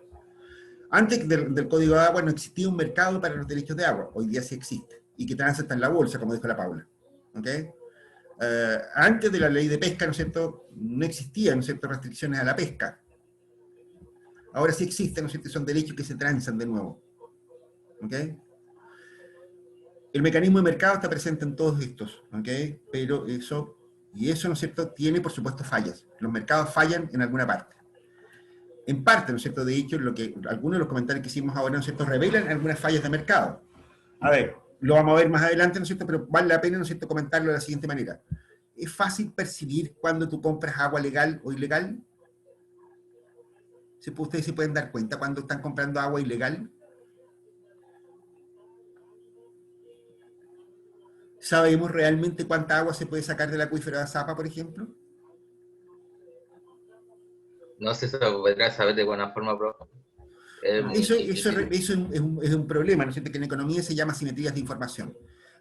Antes del Código de Agua no existía un mercado para los derechos de agua. Hoy día sí existe. Y que transita en la bolsa, como dijo la Paula. ¿Ok? Antes de la ley de pesca, ¿no es cierto?, no existían, ¿no es cierto?, restricciones a la pesca. Ahora sí existen, ¿no es cierto?, son derechos que se transan de nuevo. ¿Ok? El mecanismo de mercado está presente en todos estos, ¿ok? Pero eso, ¿no es cierto?, tiene, por supuesto, fallas. Los mercados fallan en alguna parte. En parte, ¿no es cierto?, de hecho, algunos de los comentarios que hicimos ahora, ¿no es cierto?, revelan algunas fallas de mercado. A ver, lo vamos a ver más adelante, ¿no es cierto?, pero vale la pena, ¿no es cierto?, comentarlo de la siguiente manera. ¿Es fácil percibir cuando tú compras agua legal o ilegal? ¿Ustedes se pueden dar cuenta cuando están comprando agua ilegal? ¿Sabemos realmente cuánta agua se puede sacar del acuífero de Azapa, por ejemplo? No sé si se podrá saber de buena forma, pero es muy Eso difícil. es un problema, ¿no es cierto?, que en economía se llama simetrías de información.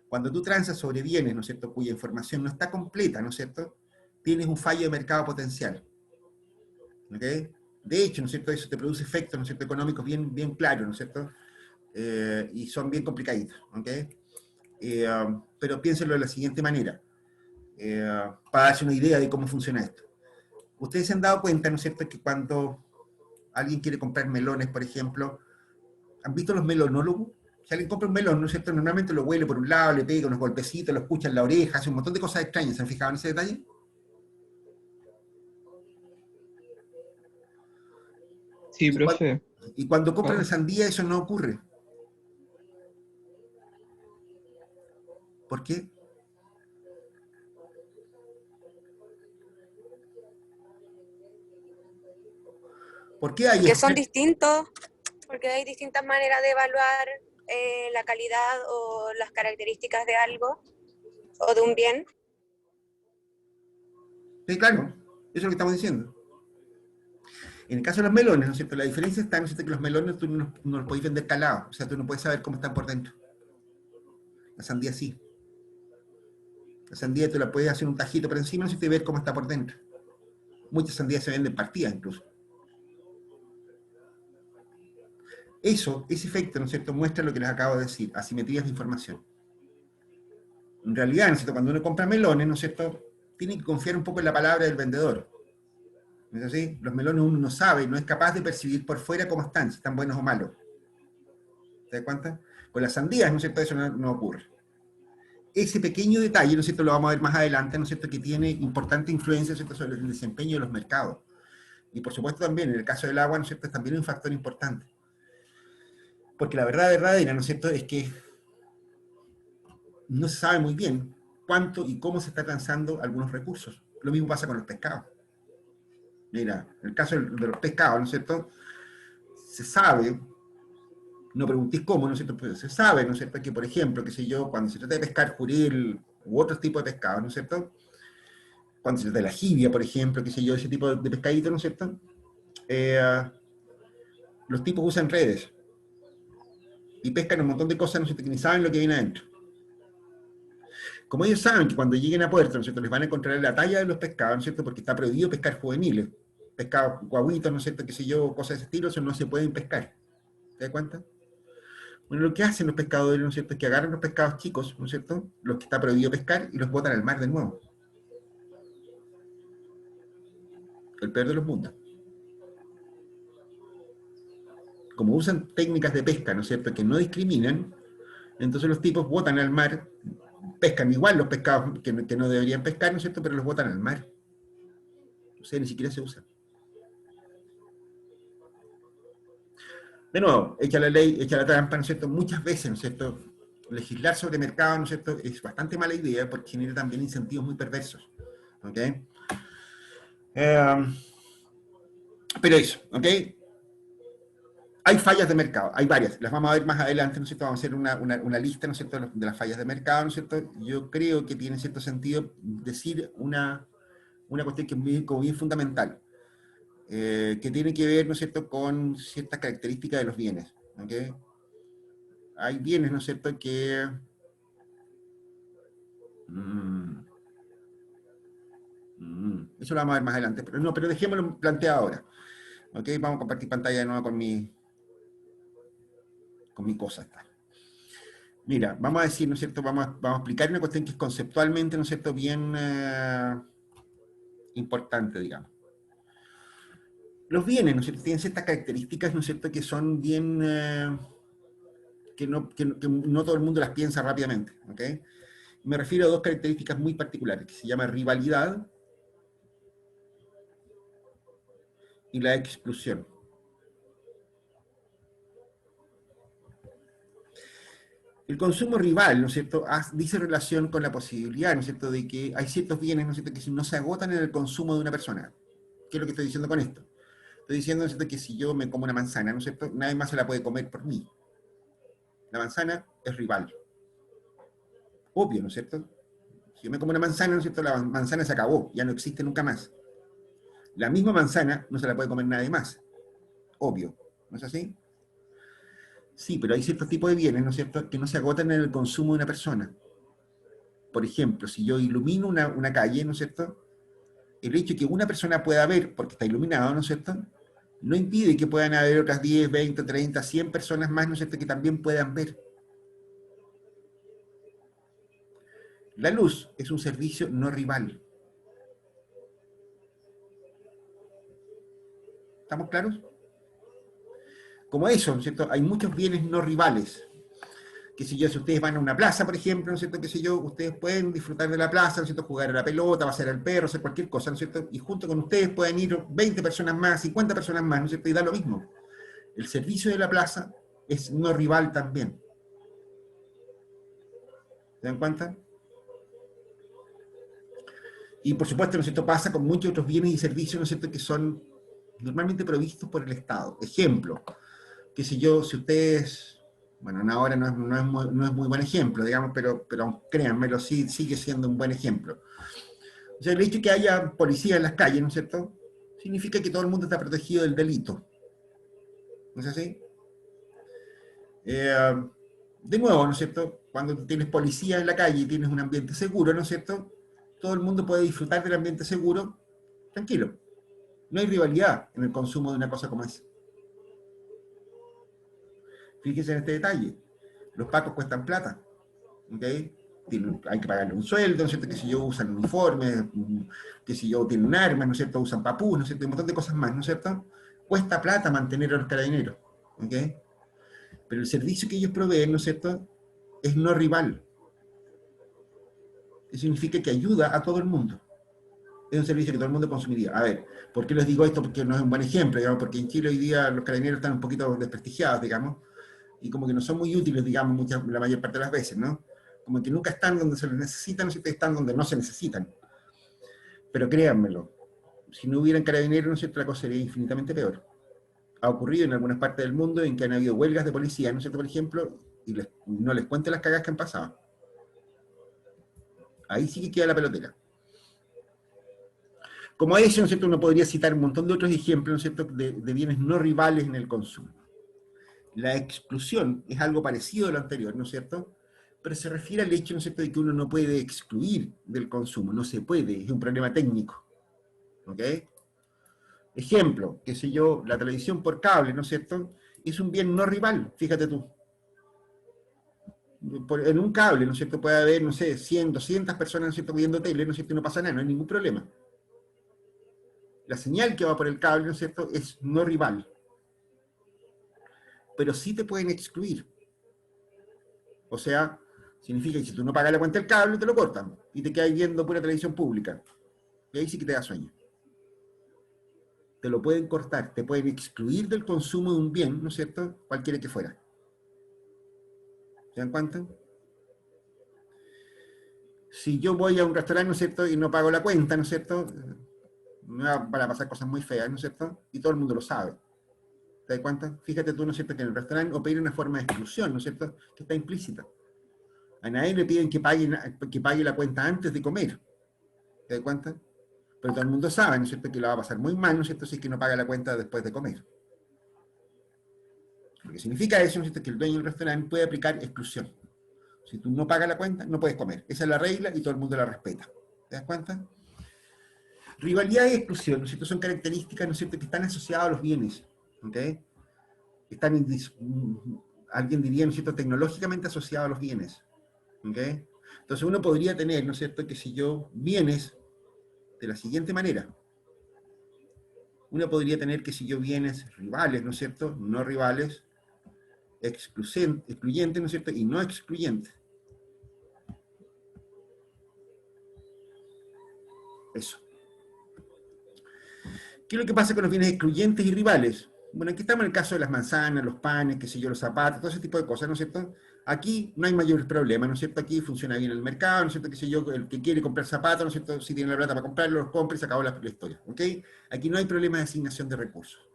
Cuando tú transas sobre bienes, ¿no es cierto?, cuya información no está completa, ¿no es cierto?, tienes un fallo de mercado potencial. ¿Ok? De hecho, ¿no es cierto?, eso te produce efectos, ¿no es cierto?, económicos bien claros, ¿no es cierto?, y son bien complicaditos. ¿Ok? Pero piénsenlo de la siguiente manera, para darse una idea de cómo funciona esto. Ustedes se han dado cuenta, ¿no es cierto?, que cuando alguien quiere comprar melones, por ejemplo, ¿han visto los melonólogos? Si alguien compra un melón, ¿no es cierto?, normalmente lo huele por un lado, le pega unos golpecitos, lo escucha en la oreja, hace un montón de cosas extrañas. ¿Se han fijado en ese detalle? Sí, Y cuando, profe. y cuando compran la sandía, eso no ocurre. ¿Por qué? ¿Por qué hay Porque son expertos? distintos, porque hay distintas maneras de evaluar la calidad o las características de algo o de un bien. Sí, claro, eso es lo que estamos diciendo. En el caso de los melones, ¿no es cierto? La diferencia está, ¿no es cierto?, que los melones tú no los podés vender calados, o sea, tú no puedes saber cómo están por dentro. La sandía sí. La sandía tú la puedes hacer un tajito por encima, ¿no es cierto?, y ver cómo está por dentro. Muchas sandías se venden partidas incluso. Ese efecto, ¿no es cierto?, muestra lo que les acabo de decir, asimetrías de información. En realidad, ¿no es cierto?, cuando uno compra melones, ¿no es cierto?, tiene que confiar un poco en la palabra del vendedor. ¿No es así? Los melones uno no sabe, no es capaz de percibir por fuera cómo están, si están buenos o malos. ¿Te das cuenta? Con las sandías, ¿no es cierto?, eso no ocurre. Ese pequeño detalle, ¿no es cierto?, lo vamos a ver más adelante, ¿no es cierto?, que tiene importante influencia, ¿no es cierto?, sobre el desempeño de los mercados. Y por supuesto también, en el caso del agua, ¿no es cierto?, es también un factor importante. Porque la verdad verdadera, ¿no es cierto?, es que no se sabe muy bien cuánto y cómo se está transando algunos recursos. Lo mismo pasa con los pescados. Mira, en el caso de los pescados, ¿no es cierto?, se sabe, no preguntéis cómo, ¿no es cierto?, pero se sabe, ¿no es cierto?, que por ejemplo, qué sé yo, cuando se trata de pescar jurel u otros tipos de pescado, ¿no es cierto?, cuando se trata de la jibia, por ejemplo, qué sé yo, ese tipo de pescadito, ¿no es cierto?, los tipos usan redes y pescan un montón de cosas, ¿no es cierto?, que ni saben lo que viene adentro. Como ellos saben que cuando lleguen a puerto, ¿no es cierto?, les van a encontrar la talla de los pescados, ¿no es cierto?, porque está prohibido pescar juveniles, pescados guaguitos, ¿no es cierto?, qué sé yo, cosas de ese estilo, eso no se pueden pescar. ¿Te das cuenta? Bueno, lo que hacen los pescadores, ¿no es cierto?, es que agarran los pescados chicos, ¿no es cierto?, los que está prohibido pescar, y los botan al mar de nuevo. El peor de los mundos. Como usan técnicas de pesca, ¿no es cierto?, que no discriminan, entonces los tipos botan al mar, pescan igual los pescados que no deberían pescar, ¿no es cierto?, pero los botan al mar. O sea, ni siquiera se usan. De nuevo, echa la ley, echa la trampa, ¿no es cierto? Muchas veces, ¿no es cierto?, legislar sobre mercado, ¿no es cierto?, es bastante mala idea porque genera también incentivos muy perversos. ¿Ok? Pero eso, ¿ok? Hay fallas de mercado, hay varias, las vamos a ver más adelante, ¿no es cierto? Vamos a hacer una lista, ¿no es cierto?, de las fallas de mercado, ¿no es cierto? Yo creo que tiene cierto sentido decir una cuestión que es muy, como bien fundamental, que tiene que ver, ¿no es cierto?, con ciertas características de los bienes, ¿ok? Hay bienes, ¿no es cierto?, que... eso lo vamos a ver más adelante, pero dejémoslo planteado ahora. ¿Ok? Vamos a compartir pantalla de nuevo con mi cosa. Mira, vamos a decir, ¿no es cierto?, vamos a explicar una cuestión que es conceptualmente, ¿no es cierto?, bien importante, digamos. Los bienes, ¿no es cierto?, tienen ciertas características, ¿no es cierto?, que son bien... que no todo el mundo las piensa rápidamente, ¿ok? Me refiero a dos características muy particulares, que se llama rivalidad y la exclusión. El consumo rival, ¿no es cierto?, dice relación con la posibilidad, ¿no es cierto?, de que hay ciertos bienes, ¿no es cierto?, que no se agotan en el consumo de una persona. ¿Qué es lo que estoy diciendo con esto? Estoy diciendo, ¿no es cierto?, que si yo me como una manzana, ¿no es cierto?, nadie más se la puede comer por mí. La manzana es rival. Obvio, ¿no es cierto? Si yo me como una manzana, ¿no es cierto?, la manzana se acabó, ya no existe nunca más. La misma manzana no se la puede comer nadie más. Obvio, ¿no es así? Sí, pero hay ciertos tipos de bienes, ¿no es cierto?, que no se agotan en el consumo de una persona. Por ejemplo, si yo ilumino una calle, ¿no es cierto?, el hecho de que una persona pueda ver, porque está iluminado, ¿no es cierto?, no impide que puedan haber otras 10, 20, 30, 100 personas más, ¿no es cierto?, que también puedan ver. La luz es un servicio no rival. ¿Estamos claros? Como eso, ¿no es cierto?, hay muchos bienes no rivales. Que si ustedes van a una plaza, por ejemplo, ¿no es cierto?, ustedes pueden disfrutar de la plaza, ¿no es cierto?, jugar a la pelota, pasear al perro, hacer cualquier cosa, ¿no es cierto?, y junto con ustedes pueden ir 20 personas más, 50 personas más, ¿no es cierto?, y da lo mismo. El servicio de la plaza es no rival también. ¿Se dan cuenta? Y por supuesto, ¿no es cierto?, pasa con muchos otros bienes y servicios, ¿no es cierto?, que son normalmente provistos por el Estado. Ejemplo, que si ustedes Bueno, ahora no es muy buen ejemplo, digamos, pero créanmelo, sí, sigue siendo un buen ejemplo. O sea, el hecho de que haya policía en las calles, ¿no es cierto?, significa que todo el mundo está protegido del delito. ¿No es así? De nuevo, ¿no es cierto?, cuando tienes policía en la calle y tienes un ambiente seguro, ¿no es cierto?, todo el mundo puede disfrutar del ambiente seguro tranquilo. No hay rivalidad en el consumo de una cosa como esa. Fíjense en este detalle. Los pacos cuestan plata. ¿Ok? Hay que pagarle un sueldo, ¿no es cierto? Que si yo usan uniformes, que si yo tienen armas, ¿no es cierto? Usan papús, ¿no es cierto? Un montón de cosas más, ¿no es cierto? Cuesta plata mantener a los carabineros. ¿Ok? Pero el servicio que ellos proveen, ¿no es cierto?, es no rival. Eso significa que ayuda a todo el mundo. Es un servicio que todo el mundo consumiría. A ver, ¿por qué les digo esto? Porque no es un buen ejemplo, digamos, porque en Chile hoy día los carabineros están un poquito desprestigiados, digamos, y como que no son muy útiles, digamos, la mayor parte de las veces, ¿no? Como que nunca están donde se les necesitan, no están donde no se necesitan. Pero créanmelo, si no hubieran carabineros, ¿no es cierto?, la cosa sería infinitamente peor. Ha ocurrido en algunas partes del mundo en que han habido huelgas de policía, ¿no es cierto?, por ejemplo, y no les cuento las cagas que han pasado. Ahí sí que queda la pelotera. Como eso, ¿no es cierto?, uno podría citar un montón de otros ejemplos, ¿no es cierto?, de bienes no rivales en el consumo. La exclusión es algo parecido a lo anterior, ¿no es cierto?, pero se refiere al hecho, ¿no es cierto?, de que uno no puede excluir del consumo, no se puede, es un problema técnico. ¿Ok? Ejemplo, qué sé yo, la televisión por cable, ¿no es cierto?, es un bien no rival, fíjate tú. En un cable, ¿no es cierto?, puede haber, no sé, 100, 200 personas, ¿no es cierto?, viendo tele, ¿no es cierto?, y no pasa nada, no hay ningún problema. La señal que va por el cable, ¿no es cierto?, es no rival. Pero sí te pueden excluir. O sea, significa que si tú no pagas la cuenta del cable, te lo cortan, y te quedas viendo pura televisión pública. Y ahí sí que te da sueño. Te lo pueden cortar, te pueden excluir del consumo de un bien, ¿no es cierto?, cualquiera que fuera. ¿Se dan cuenta? Si yo voy a un restaurante, ¿no es cierto?, y no pago la cuenta, ¿no es cierto?, me van a pasar cosas muy feas, ¿no es cierto?, y todo el mundo lo sabe. ¿Te das cuenta? Fíjate tú, ¿no es cierto?, que en el restaurante opera una forma de exclusión, ¿no es cierto?, que está implícita. A nadie le piden que pague la cuenta antes de comer. ¿Te das cuenta? Pero todo el mundo sabe, ¿no es cierto?, que la va a pasar muy mal, ¿no es cierto?, si es que no paga la cuenta después de comer. Lo que significa eso, ¿no es cierto?, que el dueño del restaurante puede aplicar exclusión. Si tú no pagas la cuenta, no puedes comer. Esa es la regla y todo el mundo la respeta. ¿Te das cuenta? Rivalidad y exclusión, ¿no es cierto?, son características, ¿no es cierto?, que están asociadas a los bienes. ¿Ok? Están, alguien diría, ¿no es cierto?, tecnológicamente asociados a los bienes. ¿Ok? Entonces uno podría tener, ¿no es cierto?, que si yo bienes de la siguiente manera. Uno podría tener que si yo bienes rivales, ¿no es cierto?, no rivales, excluyentes, ¿no es cierto?, y no excluyentes. Eso. ¿Qué es lo que pasa con los bienes excluyentes y rivales? Bueno, aquí estamos en el caso de las manzanas, los panes, qué sé yo, los zapatos, todo ese tipo de cosas, ¿no es cierto? Aquí no hay mayor problema, ¿no es cierto? Aquí funciona bien el mercado, ¿no es cierto? Qué sé yo, el que quiere comprar zapatos, ¿no es cierto? Si tiene la plata para comprarlo, los compra y se acabó la historia, ¿ok? Aquí no hay problema de asignación de recursos,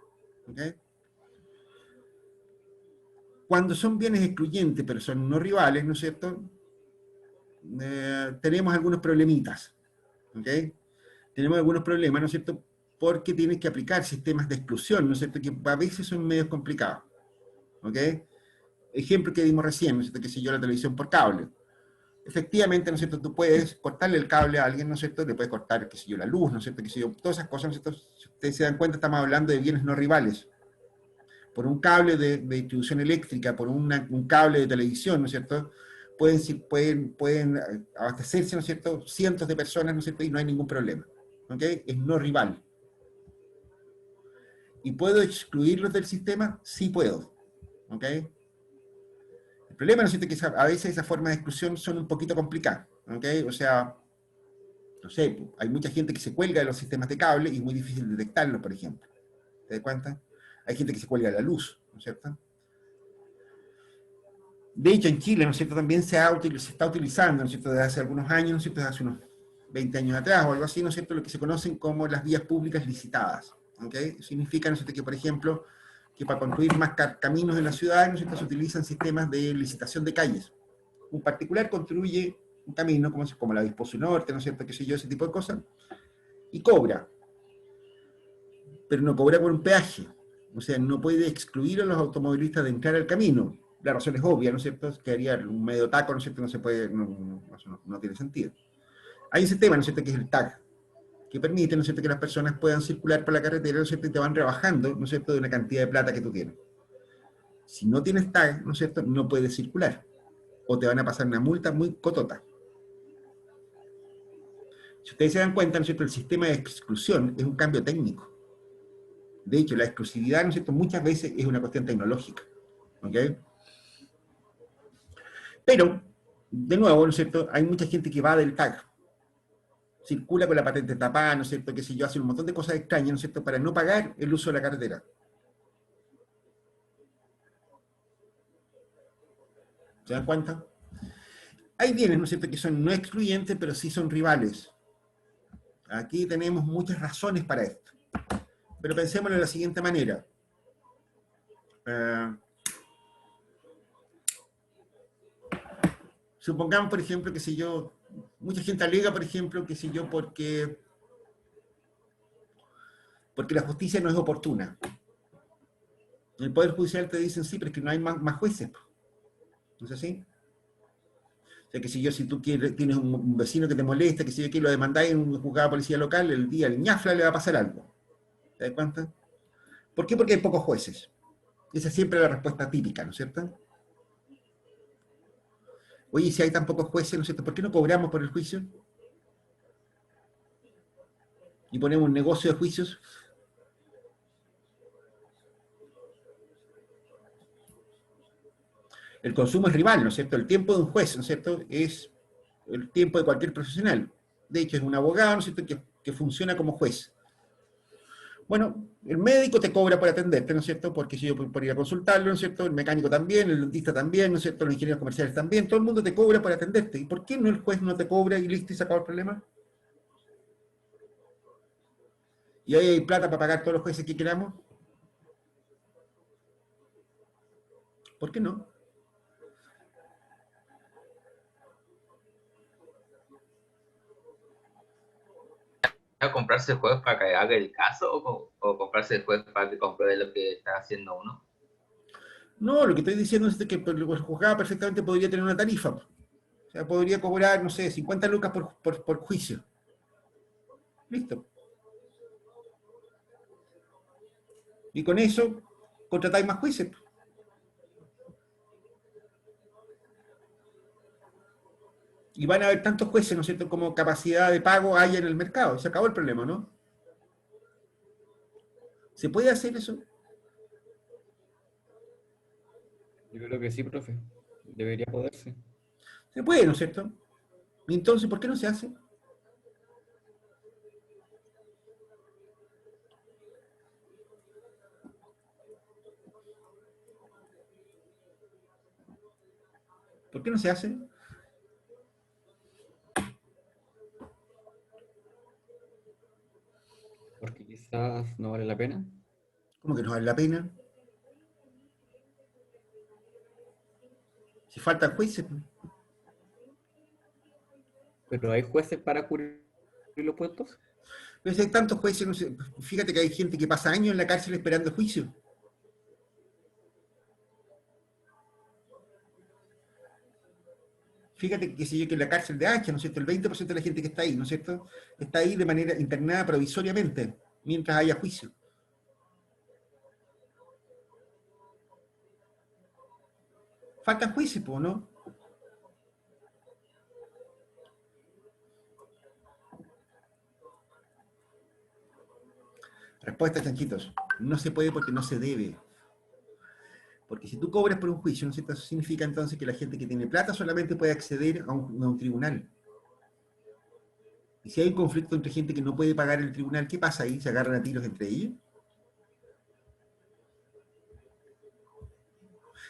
¿ok? Cuando son bienes excluyentes, pero son no rivales, ¿no es cierto? Tenemos algunos problemitas, ¿ok? Tenemos algunos problemas, ¿no es cierto?, porque tienes que aplicar sistemas de exclusión, ¿no es cierto?, que a veces son medios complicados, ¿ok? Ejemplo que dimos recién, ¿no es cierto?, que si yo la televisión por cable. Efectivamente, ¿no es cierto?, tú puedes cortarle el cable a alguien, ¿no es cierto?, le puedes cortar, qué sé yo, la luz, ¿no es cierto?, qué sé yo, todas esas cosas, ¿no es cierto?, si ustedes se dan cuenta, estamos hablando de bienes no rivales. Por un cable de distribución eléctrica, por un cable de televisión, ¿no es cierto?, pueden abastecerse, ¿no es cierto?, cientos de personas, ¿no es cierto?, y no hay ningún problema, ¿ok? Es no rival. ¿Y puedo excluirlos del sistema? Sí puedo, ¿ok? El problema, ¿no es cierto?, que a veces esas formas de exclusión son un poquito complicadas, ¿ok? O sea, no sé, hay mucha gente que se cuelga de los sistemas de cable y es muy difícil detectarlo, por ejemplo. ¿Te das cuenta? Hay gente que se cuelga de la luz, ¿no es cierto? De hecho, en Chile, ¿no es cierto?, también se está utilizando, ¿no es cierto?, desde hace algunos años, ¿no es cierto?, desde hace unos 20 años atrás o algo así, ¿no es cierto?, lo que se conocen como las vías públicas licitadas, ¿ok? Significa, ¿no es cierto?, que, por ejemplo, que para construir más caminos en la ciudad, ¿no es cierto?, se utilizan sistemas de licitación de calles. Un particular construye un camino, como la Vespucio Norte, ¿no es cierto?, qué sé yo, ese tipo de cosas, y cobra. Pero no cobra por un peaje. O sea, no puede excluir a los automovilistas de entrar al camino. La razón es obvia, ¿no es cierto?, que haría un medio taco, ¿no es cierto?, no se puede, no tiene sentido. Hay un sistema, ¿no es cierto?, que es el TAG, que permite, ¿no es cierto?, que las personas puedan circular por la carretera, ¿no es cierto?, y te van rebajando, ¿no es cierto?, de una cantidad de plata que tú tienes. Si no tienes TAG, ¿no es cierto?, no puedes circular, o te van a pasar una multa muy cotota. Si ustedes se dan cuenta, ¿no es cierto?, el sistema de exclusión es un cambio técnico. De hecho, la exclusividad, ¿no es cierto?, muchas veces es una cuestión tecnológica. ¿Ok? Pero, de nuevo, ¿no es cierto?, hay mucha gente que va del TAG, circula con la patente tapada, ¿no es cierto?, que si yo, hace un montón de cosas extrañas, ¿no es cierto?, para no pagar el uso de la carretera. ¿Se dan cuenta? Hay bienes, ¿no es cierto?, que son no excluyentes, pero sí son rivales. Aquí tenemos muchas razones para esto. Pero pensémoslo de la siguiente manera. Supongamos, por ejemplo, que si yo, mucha gente alega, por ejemplo, que si yo, porque la justicia no es oportuna. En el Poder Judicial te dicen, sí, pero es que no hay más jueces. ¿No es así? O sea, que si tú tienes un vecino que te molesta, que si yo quiero lo demandáis en un juzgado de policía local, el día el ñafla le va a pasar algo. ¿Te das cuenta? ¿Por qué? Porque hay pocos jueces. Esa es siempre la respuesta típica, ¿no es cierto? Oye, si hay tan pocos jueces, ¿no es cierto?, ¿por qué no cobramos por el juicio? Y ponemos un negocio de juicios. El consumo es rival, ¿no es cierto? El tiempo de un juez, ¿no es cierto?, es el tiempo de cualquier profesional. De hecho, es un abogado, ¿no es cierto?, que funciona como juez. Bueno, el médico te cobra por atenderte, ¿no es cierto?, porque si yo por ir a consultarlo, ¿no es cierto?, el mecánico también, el dentista también, ¿no es cierto?, los ingenieros comerciales también, todo el mundo te cobra por atenderte. ¿Y por qué no el juez no te cobra y listo y se acaba el problema? Y ahí hay plata para pagar todos los jueces que queramos. ¿Por qué no? ¿A comprarse el juez para que haga el caso o comprarse el juez para que compruebe lo que está haciendo uno? No, lo que estoy diciendo es que el juzgado perfectamente podría tener una tarifa. O sea, podría cobrar, no sé, 50 lucas por juicio. Listo. Y con eso contratáis más jueces. Y van a haber tantos jueces, ¿no es cierto?, como capacidad de pago haya en el mercado. Se acabó el problema, ¿no? ¿Se puede hacer eso? Yo creo que sí, profe. Debería poderse. Se puede, ¿no es cierto? Y entonces, ¿por qué no se hace? ¿Por qué no se hace? Porque quizás no vale la pena. ¿Cómo que no vale la pena? Si faltan jueces. Pero hay jueces para cubrir los puestos. Pero si hay tantos jueces, no sé, fíjate que hay gente que pasa años en la cárcel esperando juicio. Fíjate que, si yo, que en la cárcel de Hacha, ¿no es cierto?, el 20% de la gente que está ahí, ¿no es cierto?, está ahí de manera internada provisoriamente, mientras haya juicio. Faltan jueces, ¿no? Respuesta, chanchitos. No se puede porque no se debe. Porque si tú cobras por un juicio, ¿no es cierto?, eso significa entonces que la gente que tiene plata solamente puede acceder a un tribunal. Y si hay un conflicto entre gente que no puede pagar el tribunal, ¿qué pasa ahí? ¿Se agarran a tiros entre ellos?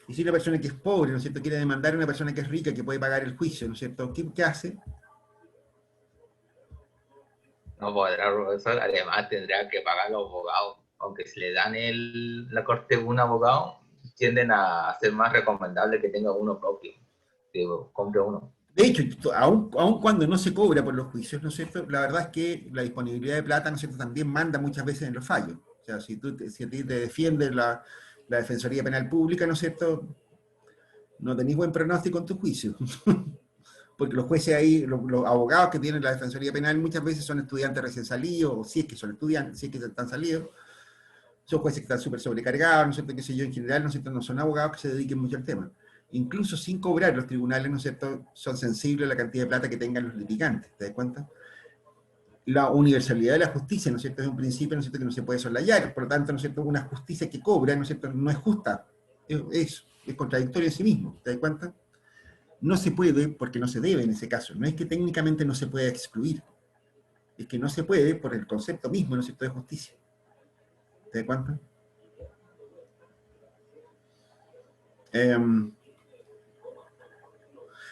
Y si una persona que es pobre, ¿no es cierto?, quiere demandar a una persona que es rica, que puede pagar el juicio, ¿no es cierto?, ¿qué hace? No podrá, profesor, además tendrá que pagar los abogados aunque se le dan la corte un abogado, tienden a ser más recomendable que tenga uno propio, que compre uno. De hecho, aun cuando no se cobra por los juicios, ¿no es cierto? La verdad es que la disponibilidad de plata, ¿no es cierto?, también manda muchas veces en los fallos. O sea, si a ti te defiende la Defensoría Penal Pública, ¿no es cierto?, no tenéis buen pronóstico en tu juicio. Porque los jueces ahí, los abogados que tienen la Defensoría Penal muchas veces son estudiantes recién salidos, o si es que son estudiantes, si es que están salidos, son jueces que están súper sobrecargados, ¿no es cierto?, qué sé yo, en general, ¿no es cierto?, no son abogados que se dediquen mucho al tema. Incluso sin cobrar, los tribunales, ¿no es cierto?, son sensibles a la cantidad de plata que tengan los litigantes, ¿te das cuenta? La universalidad de la justicia, ¿no es cierto?, es un principio, ¿no es cierto?, que no se puede soslayar, por lo tanto, ¿no es cierto?, una justicia que cobra, ¿no es cierto?, no es justa, es contradictorio en sí mismo, ¿te das cuenta? No se puede porque no se debe en ese caso, no es que técnicamente no se pueda excluir, es que no se puede por el concepto mismo, ¿no es cierto?, de justicia, ¿te das cuenta?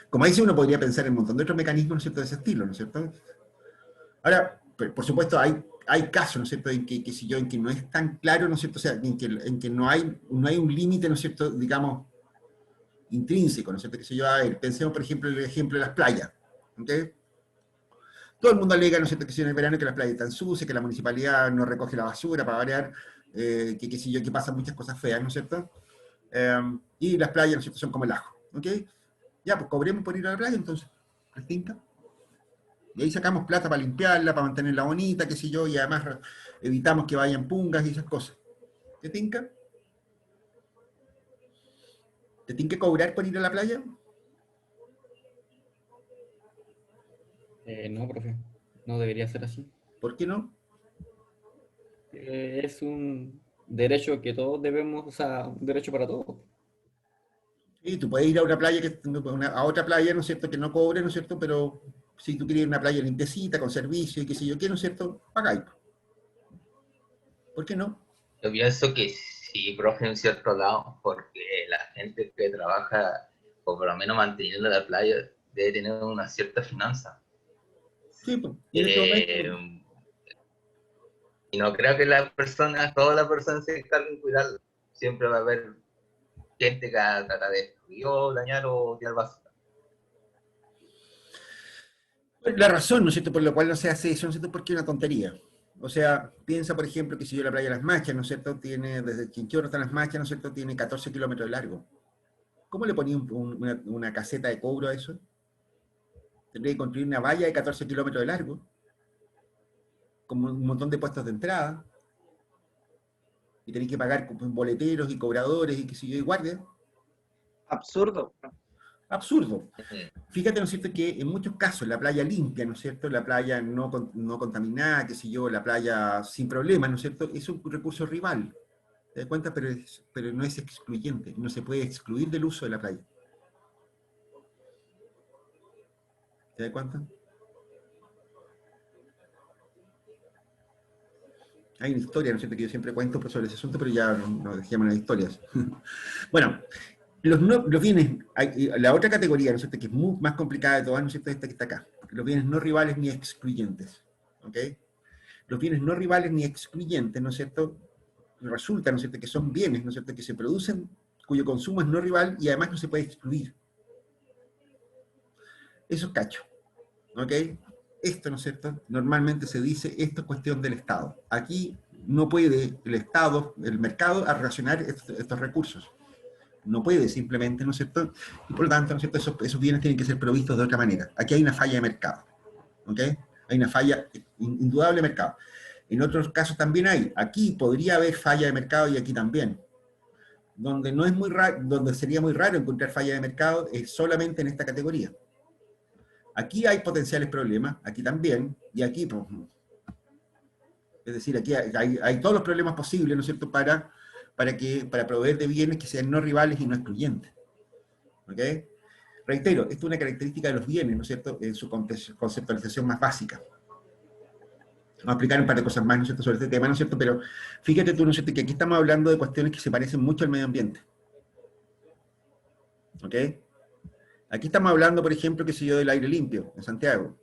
Como dice, uno podría pensar en un montón de otros mecanismos, ¿no es cierto?, de ese estilo, ¿no es cierto? Ahora, por supuesto, hay casos, ¿no es cierto?, en que si yo, en que no es tan claro, ¿no es cierto?, o sea, en que no hay un límite, ¿no es cierto?, digamos, intrínseco, ¿no es cierto?, que si yo, a ver, pensemos, por ejemplo, el ejemplo de las playas, ¿ok? Todo el mundo alega, ¿no es cierto?, que si en el verano que las playas están sucias, que la municipalidad no recoge la basura para variar, que si yo, que pasan muchas cosas feas, ¿no es cierto? Y las playas, ¿no es cierto?, son como el ajo, ¿ok? Ya, pues cobremos por ir a la playa, entonces, ¿les tinca? Y ahí sacamos plata para limpiarla, para mantenerla bonita, qué sé yo, y además evitamos que vayan pungas y esas cosas. ¿Te tinca? ¿Te tinca cobrar por ir a la playa? No, profe, no debería ser así. ¿Por qué no? Es un derecho que todos debemos, o sea, un derecho para todos. Sí, tú puedes ir a una playa, a otra playa, ¿no es cierto?, que no cobre, ¿no es cierto?, pero si tú quieres ir a una playa limpiecita, con servicio y qué sé yo qué, ¿no es cierto?, pagáis. ¿Por qué no? Yo pienso que sí, profe, en cierto lado, porque la gente que trabaja, o por lo menos manteniendo la playa, debe tener una cierta finanza. Sí, pues, y en este Eh, momento, y no creo que todas las personas se encarguen de cuidarlo. Siempre va a haber gente que va a tratar de destruir o dañar o tirar basura. la razón, ¿no es cierto?, por la cual no se hace eso, ¿no es cierto?, porque es una tontería. O sea, piensa, por ejemplo, que si yo la playa de las Machas, ¿no es cierto?, tiene, desde Quinchorro hasta las Machas, ¿no es cierto?, tiene 14 kilómetros de largo. ¿Cómo le ponía una caseta de cobro a eso? Tendría que construir una valla de 14 kilómetros de largo, con un montón de puestos de entrada, y tenéis que pagar boleteros y cobradores y qué sé yo, y guardias. Absurdo. Absurdo. Fíjate, ¿no es cierto?, que en muchos casos la playa limpia, ¿no es cierto?, la playa no contaminada, qué sé yo, la playa sin problemas, ¿no es cierto?, es un recurso rival. ¿Te das cuenta? Pero no es excluyente, no se puede excluir del uso de la playa. ¿Te das cuenta? Hay una historia, ¿no es cierto?, que yo siempre cuento sobre ese asunto, pero ya no dejemos las historias. Bueno, los bienes, la otra categoría, ¿no es cierto?, que es más complicada de todas, ¿no es cierto?, esta que está acá. Los bienes no rivales ni excluyentes. ¿Ok? Los bienes no rivales ni excluyentes, ¿no es cierto?, resulta, ¿no es cierto?, que son bienes, ¿no es cierto?, que se producen, cuyo consumo es no rival y además no se puede excluir. Eso es cacho. ¿Ok? Esto, ¿no es cierto?, normalmente se dice, esto es cuestión del Estado. Aquí no puede el Estado, el mercado, a relacionar estos recursos. No puede simplemente, ¿no es cierto? Y por lo tanto, ¿no es cierto?, esos bienes tienen que ser provistos de otra manera. Aquí hay una falla de mercado. ¿Ok? Hay una falla indudable de mercado. En otros casos también hay. Aquí podría haber falla de mercado y aquí también. Donde no es muy raro, donde sería muy raro encontrar falla de mercado es solamente en esta categoría. Aquí hay potenciales problemas, aquí también, y aquí, pues, es decir, aquí hay todos los problemas posibles, ¿no es cierto?, para proveer de bienes que sean no rivales y no excluyentes. ¿Ok? Reitero, esto es una característica de los bienes, ¿no es cierto?, en su conceptualización más básica. Vamos a explicar un par de cosas más, ¿no es cierto?, sobre este tema, ¿no es cierto?, pero fíjate tú, ¿no es cierto?, que aquí estamos hablando de cuestiones que se parecen mucho al medio ambiente. ¿Ok? Aquí estamos hablando, por ejemplo, qué sé yo, del aire limpio en Santiago.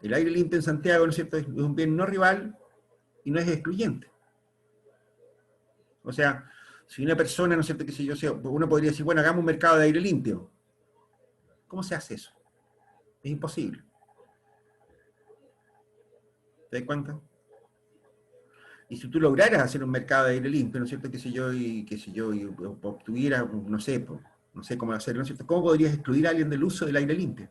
El aire limpio en Santiago, ¿no es cierto?, es un bien no rival y no es excluyente. O sea, si una persona, ¿no es cierto?, qué sé yo, uno podría decir, bueno, hagamos un mercado de aire limpio. ¿Cómo se hace eso? Es imposible. ¿Te das cuenta? Y si tú lograras hacer un mercado de aire limpio, ¿no es cierto?, y obtuviera, no sé, no sé cómo hacerlo, ¿no es cierto?, ¿cómo podrías excluir a alguien del uso del aire limpio?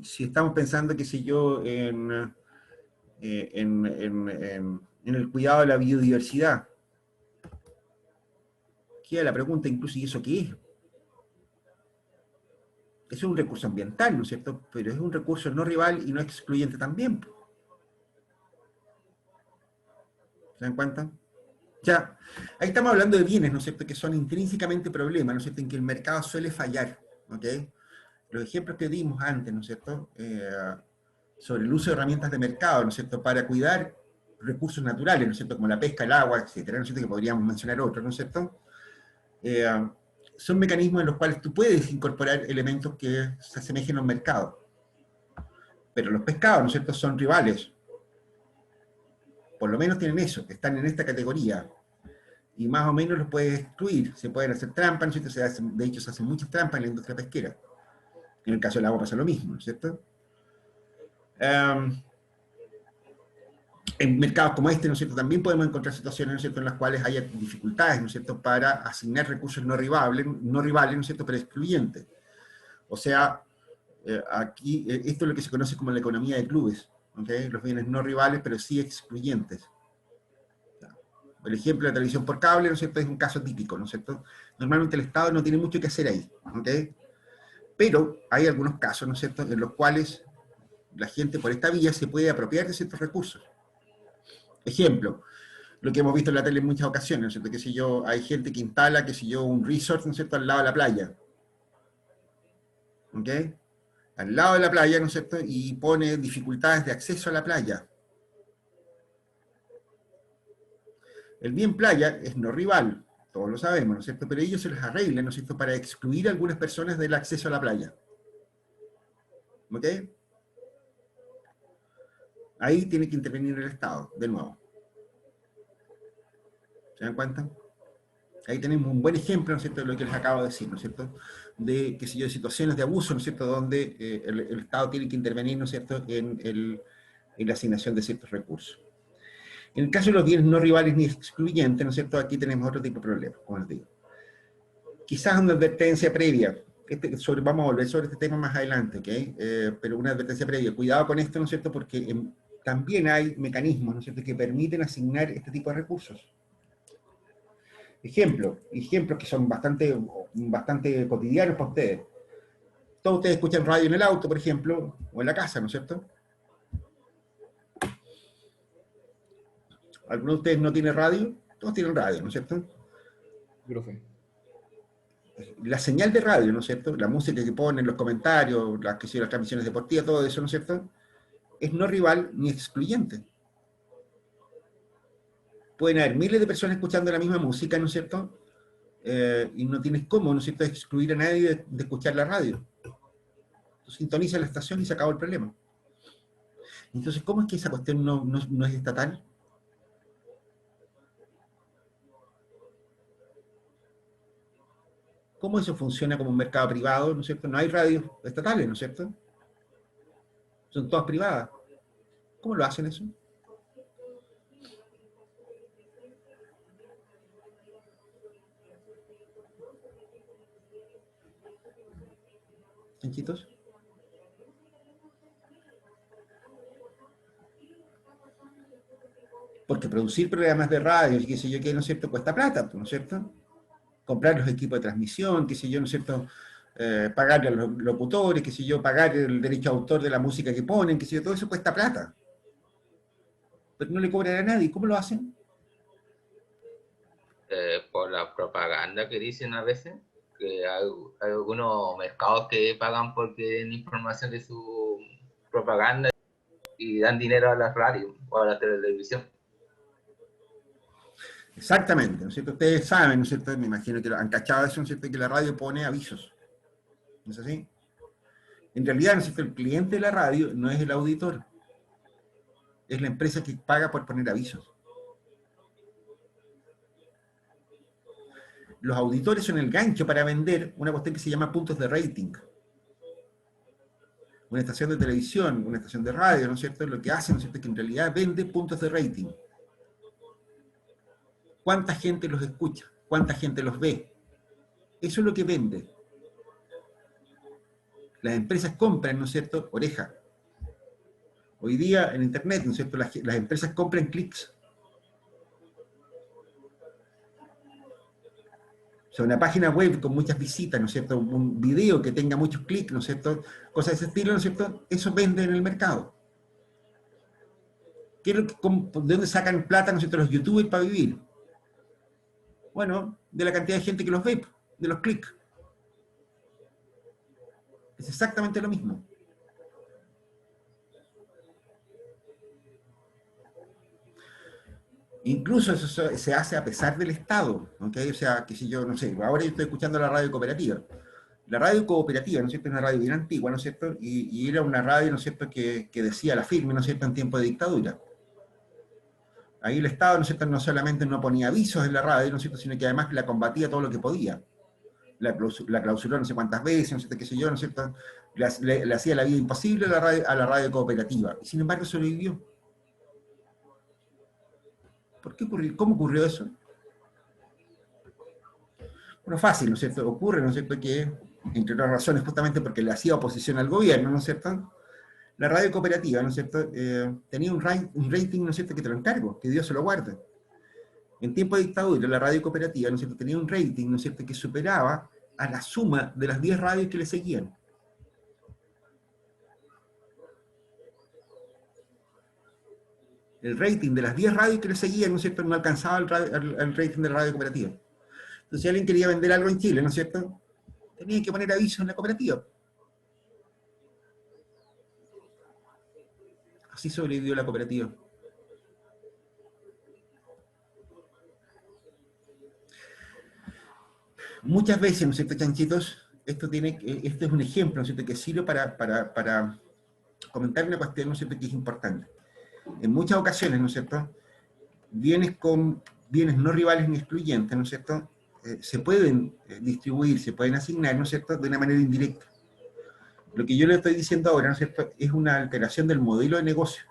Si estamos pensando, qué sé yo, en el cuidado de la biodiversidad, queda la pregunta incluso, ¿y eso qué es? Eso es un recurso ambiental, ¿no es cierto? Pero es un recurso no rival y no excluyente también. ¿Se dan cuenta? Ya, ahí estamos hablando de bienes, ¿no es cierto?, que son intrínsecamente problemas, ¿no es cierto?, en que el mercado suele fallar, ¿ok? Los ejemplos que dimos antes, ¿no es cierto?, sobre el uso de herramientas de mercado, ¿no es cierto?, para cuidar recursos naturales, ¿no es cierto?, como la pesca, el agua, etcétera, ¿no es cierto?, que podríamos mencionar otros, ¿no es cierto?, son mecanismos en los cuales tú puedes incorporar elementos que se asemejen a un mercado. Pero los pescados, ¿no es cierto?, son rivales. Por lo menos tienen eso, están en esta categoría. Y más o menos los puedes excluir. Se pueden hacer trampas, ¿no es cierto? De hecho, se hacen muchas trampas en la industria pesquera. En el caso del agua pasa lo mismo, ¿no es cierto? En mercados como este, ¿no es cierto?, también podemos encontrar situaciones, ¿no es cierto?, en las cuales haya dificultades, ¿no es cierto?, para asignar recursos no rivales, ¿no es cierto?, pero excluyentes. O sea, aquí, esto es lo que se conoce como la economía de clubes, ¿okay? Los bienes no rivales, pero sí excluyentes. El ejemplo de la televisión por cable, ¿no es cierto?, es un caso típico, ¿no es cierto? Normalmente el Estado no tiene mucho que hacer ahí, ¿ok? Pero hay algunos casos, ¿no es cierto?, en los cuales la gente por esta vía se puede apropiar de ciertos recursos. Ejemplo, lo que hemos visto en la tele en muchas ocasiones, ¿no es cierto?, que si yo, hay gente que instala, que si yo, un resort, ¿no es cierto?, al lado de la playa, ¿ok? Al lado de la playa, ¿no es cierto?, y pone dificultades de acceso a la playa. El bien playa es no rival, todos lo sabemos, ¿no es cierto?, pero ellos se les arreglan, ¿no es cierto?, para excluir a algunas personas del acceso a la playa. ¿Ok? Ahí tiene que intervenir el Estado, de nuevo. ¿Se dan cuenta? Ahí tenemos un buen ejemplo, ¿no es cierto?, de lo que les acabo de decir, ¿no es cierto?, de, qué sé yo, de situaciones de abuso, ¿no es cierto?, donde el Estado tiene que intervenir, ¿no es cierto?, en la asignación de ciertos recursos. En el caso de los bienes no rivales ni excluyentes, ¿no es cierto?, aquí tenemos otro tipo de problemas, como les digo. Quizás una advertencia previa, vamos a volver sobre este tema más adelante, ¿ok? Pero una advertencia previa, cuidado con esto, ¿no es cierto?, porque también hay mecanismos, ¿no es cierto?, que permiten asignar este tipo de recursos. Ejemplos que son bastante cotidianos para ustedes. Todos ustedes escuchan radio en el auto, por ejemplo, o en la casa, ¿no es cierto? ¿Alguno de ustedes no tiene radio? Todos tienen radio, ¿no es cierto? Profe. La señal de radio, ¿no es cierto?, la música que ponen, los comentarios, las transmisiones deportivas, todo eso, ¿no es cierto?, es no rival ni excluyente. Pueden haber miles de personas escuchando la misma música, ¿no es cierto?, y no tienes cómo, ¿no es cierto?, excluir a nadie de escuchar la radio. Tú sintonizas la estación y se acabó el problema. Entonces, ¿cómo es que esa cuestión no es estatal? ¿Cómo eso funciona como un mercado privado, ¿no es cierto? No hay radios estatales, ¿no es cierto? Son todas privadas. ¿Cómo lo hacen eso? ¿Chanchitos? Porque producir programas de radio y qué sé yo qué, ¿no es cierto?, cuesta plata, ¿no es cierto? Comprar los equipos de transmisión, qué sé yo, ¿no es cierto?, pagarle a los locutores, qué sé yo, pagar el derecho de autor de la música que ponen, qué sé yo, todo eso cuesta plata. Pero no le cobran a nadie, ¿cómo lo hacen? Por la propaganda que dicen a veces, que hay algunos mercados que pagan porque den información de su propaganda y dan dinero a las radios o a la televisión. Exactamente, ¿no es cierto? Ustedes saben, ¿no es cierto? Me imagino que han cachado eso, ¿no es cierto?, que la radio pone avisos. ¿No es así? En realidad, ¿no es cierto?, el cliente de la radio no es el auditor, es la empresa que paga por poner avisos. Los auditores son el gancho para vender una cuestión que se llama puntos de rating. Una estación de televisión, una estación de radio, ¿no es cierto?, lo que hacen, ¿no es cierto?, es que en realidad vende puntos de rating. ¿Cuánta gente los escucha? ¿Cuánta gente los ve? Eso es lo que vende. Las empresas compran, ¿no es cierto?, oreja. Hoy día en Internet, ¿no es cierto?, las empresas compran clics. O sea, una página web con muchas visitas, ¿no es cierto?, un video que tenga muchos clics, ¿no es cierto?, cosas de ese estilo, ¿no es cierto?, eso vende en el mercado. ¿De dónde sacan plata, ¿no es cierto?, los youtubers para vivir? Bueno, de la cantidad de gente que los ve, de los clics. Es exactamente lo mismo. Incluso eso se hace a pesar del Estado, ¿ok? O sea, que si yo, no sé, ahora yo estoy escuchando la radio cooperativa. La radio cooperativa, ¿no es cierto?, es una radio bien antigua, ¿no es cierto?, y era una radio, ¿no es cierto?, que decía la firme, ¿no es cierto?, en tiempo de dictadura. Ahí el Estado, ¿no es cierto?, no solamente no ponía avisos en la radio, ¿no es cierto?, sino que además la combatía todo lo que podía. La clausuró no sé cuántas veces, no sé qué sé yo, ¿no es cierto?, le hacía la vida imposible a la radio cooperativa. Y sin embargo sobrevivió. ¿Por qué ocurrió? ¿Cómo ocurrió eso? Bueno, fácil, ¿no es cierto? Ocurre, ¿no es cierto?, que, entre otras razones, justamente porque le hacía oposición al gobierno, ¿no es cierto?, la radio cooperativa, ¿no es cierto?, tenía un rating, ¿no es cierto?, que te lo encargo, que Dios se lo guarde. En tiempo de dictadura, la radio cooperativa, ¿no es cierto?, tenía un rating, ¿no es cierto?, que superaba a la suma de las 10 radios que le seguían. El rating de las 10 radios que le seguían, ¿no es cierto?, no alcanzaba el rating de la radio cooperativa. Entonces, si alguien quería vender algo en Chile, ¿no es cierto?, tenía que poner avisos en la cooperativa. Así sobrevivió la cooperativa. Muchas veces, ¿no es cierto, chanchitos? Esto es un ejemplo, ¿no es cierto?, que sirve para comentar una cuestión, ¿no es cierto?, que es importante. En muchas ocasiones, ¿no es cierto?, bienes no rivales ni excluyentes, ¿no es cierto?, se pueden distribuir, se pueden asignar, ¿no es cierto?, de una manera indirecta. Lo que yo le estoy diciendo ahora, ¿no es cierto?, es una alteración del modelo de negocio.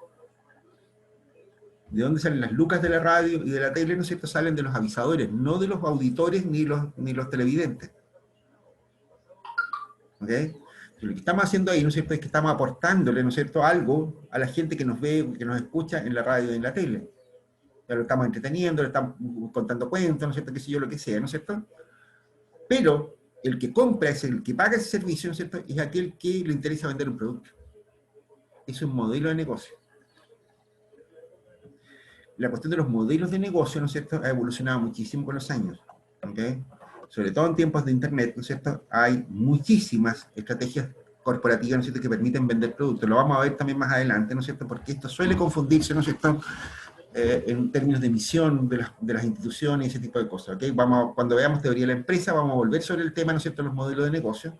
¿De dónde salen las lucas de la radio y de la tele, ¿no es cierto?, salen de los avisadores, no de los auditores ni los televidentes. ¿Ok? Lo que estamos haciendo ahí, ¿no es cierto?, es que estamos aportándole, ¿no es cierto?, algo a la gente que nos ve, que nos escucha en la radio y en la tele. Ya lo estamos entreteniendo, le estamos contando cuentos, ¿no es cierto?, qué sé yo, lo que sea, ¿no es cierto? Pero el que compra, el que paga ese servicio, ¿no es cierto?, es aquel que le interesa vender un producto. Es un modelo de negocio. La cuestión de los modelos de negocio, ¿no es cierto?, ha evolucionado muchísimo con los años. ¿Ok? Sobre todo en tiempos de Internet, ¿no es cierto?, hay muchísimas estrategias corporativas, ¿no es cierto?, que permiten vender productos. Lo vamos a ver también más adelante, ¿no es cierto?, porque esto suele confundirse, ¿no es cierto?, en términos de misión de las instituciones y ese tipo de cosas. ¿Ok? Cuando veamos teoría de la empresa, vamos a volver sobre el tema, ¿no es cierto?, los modelos de negocio,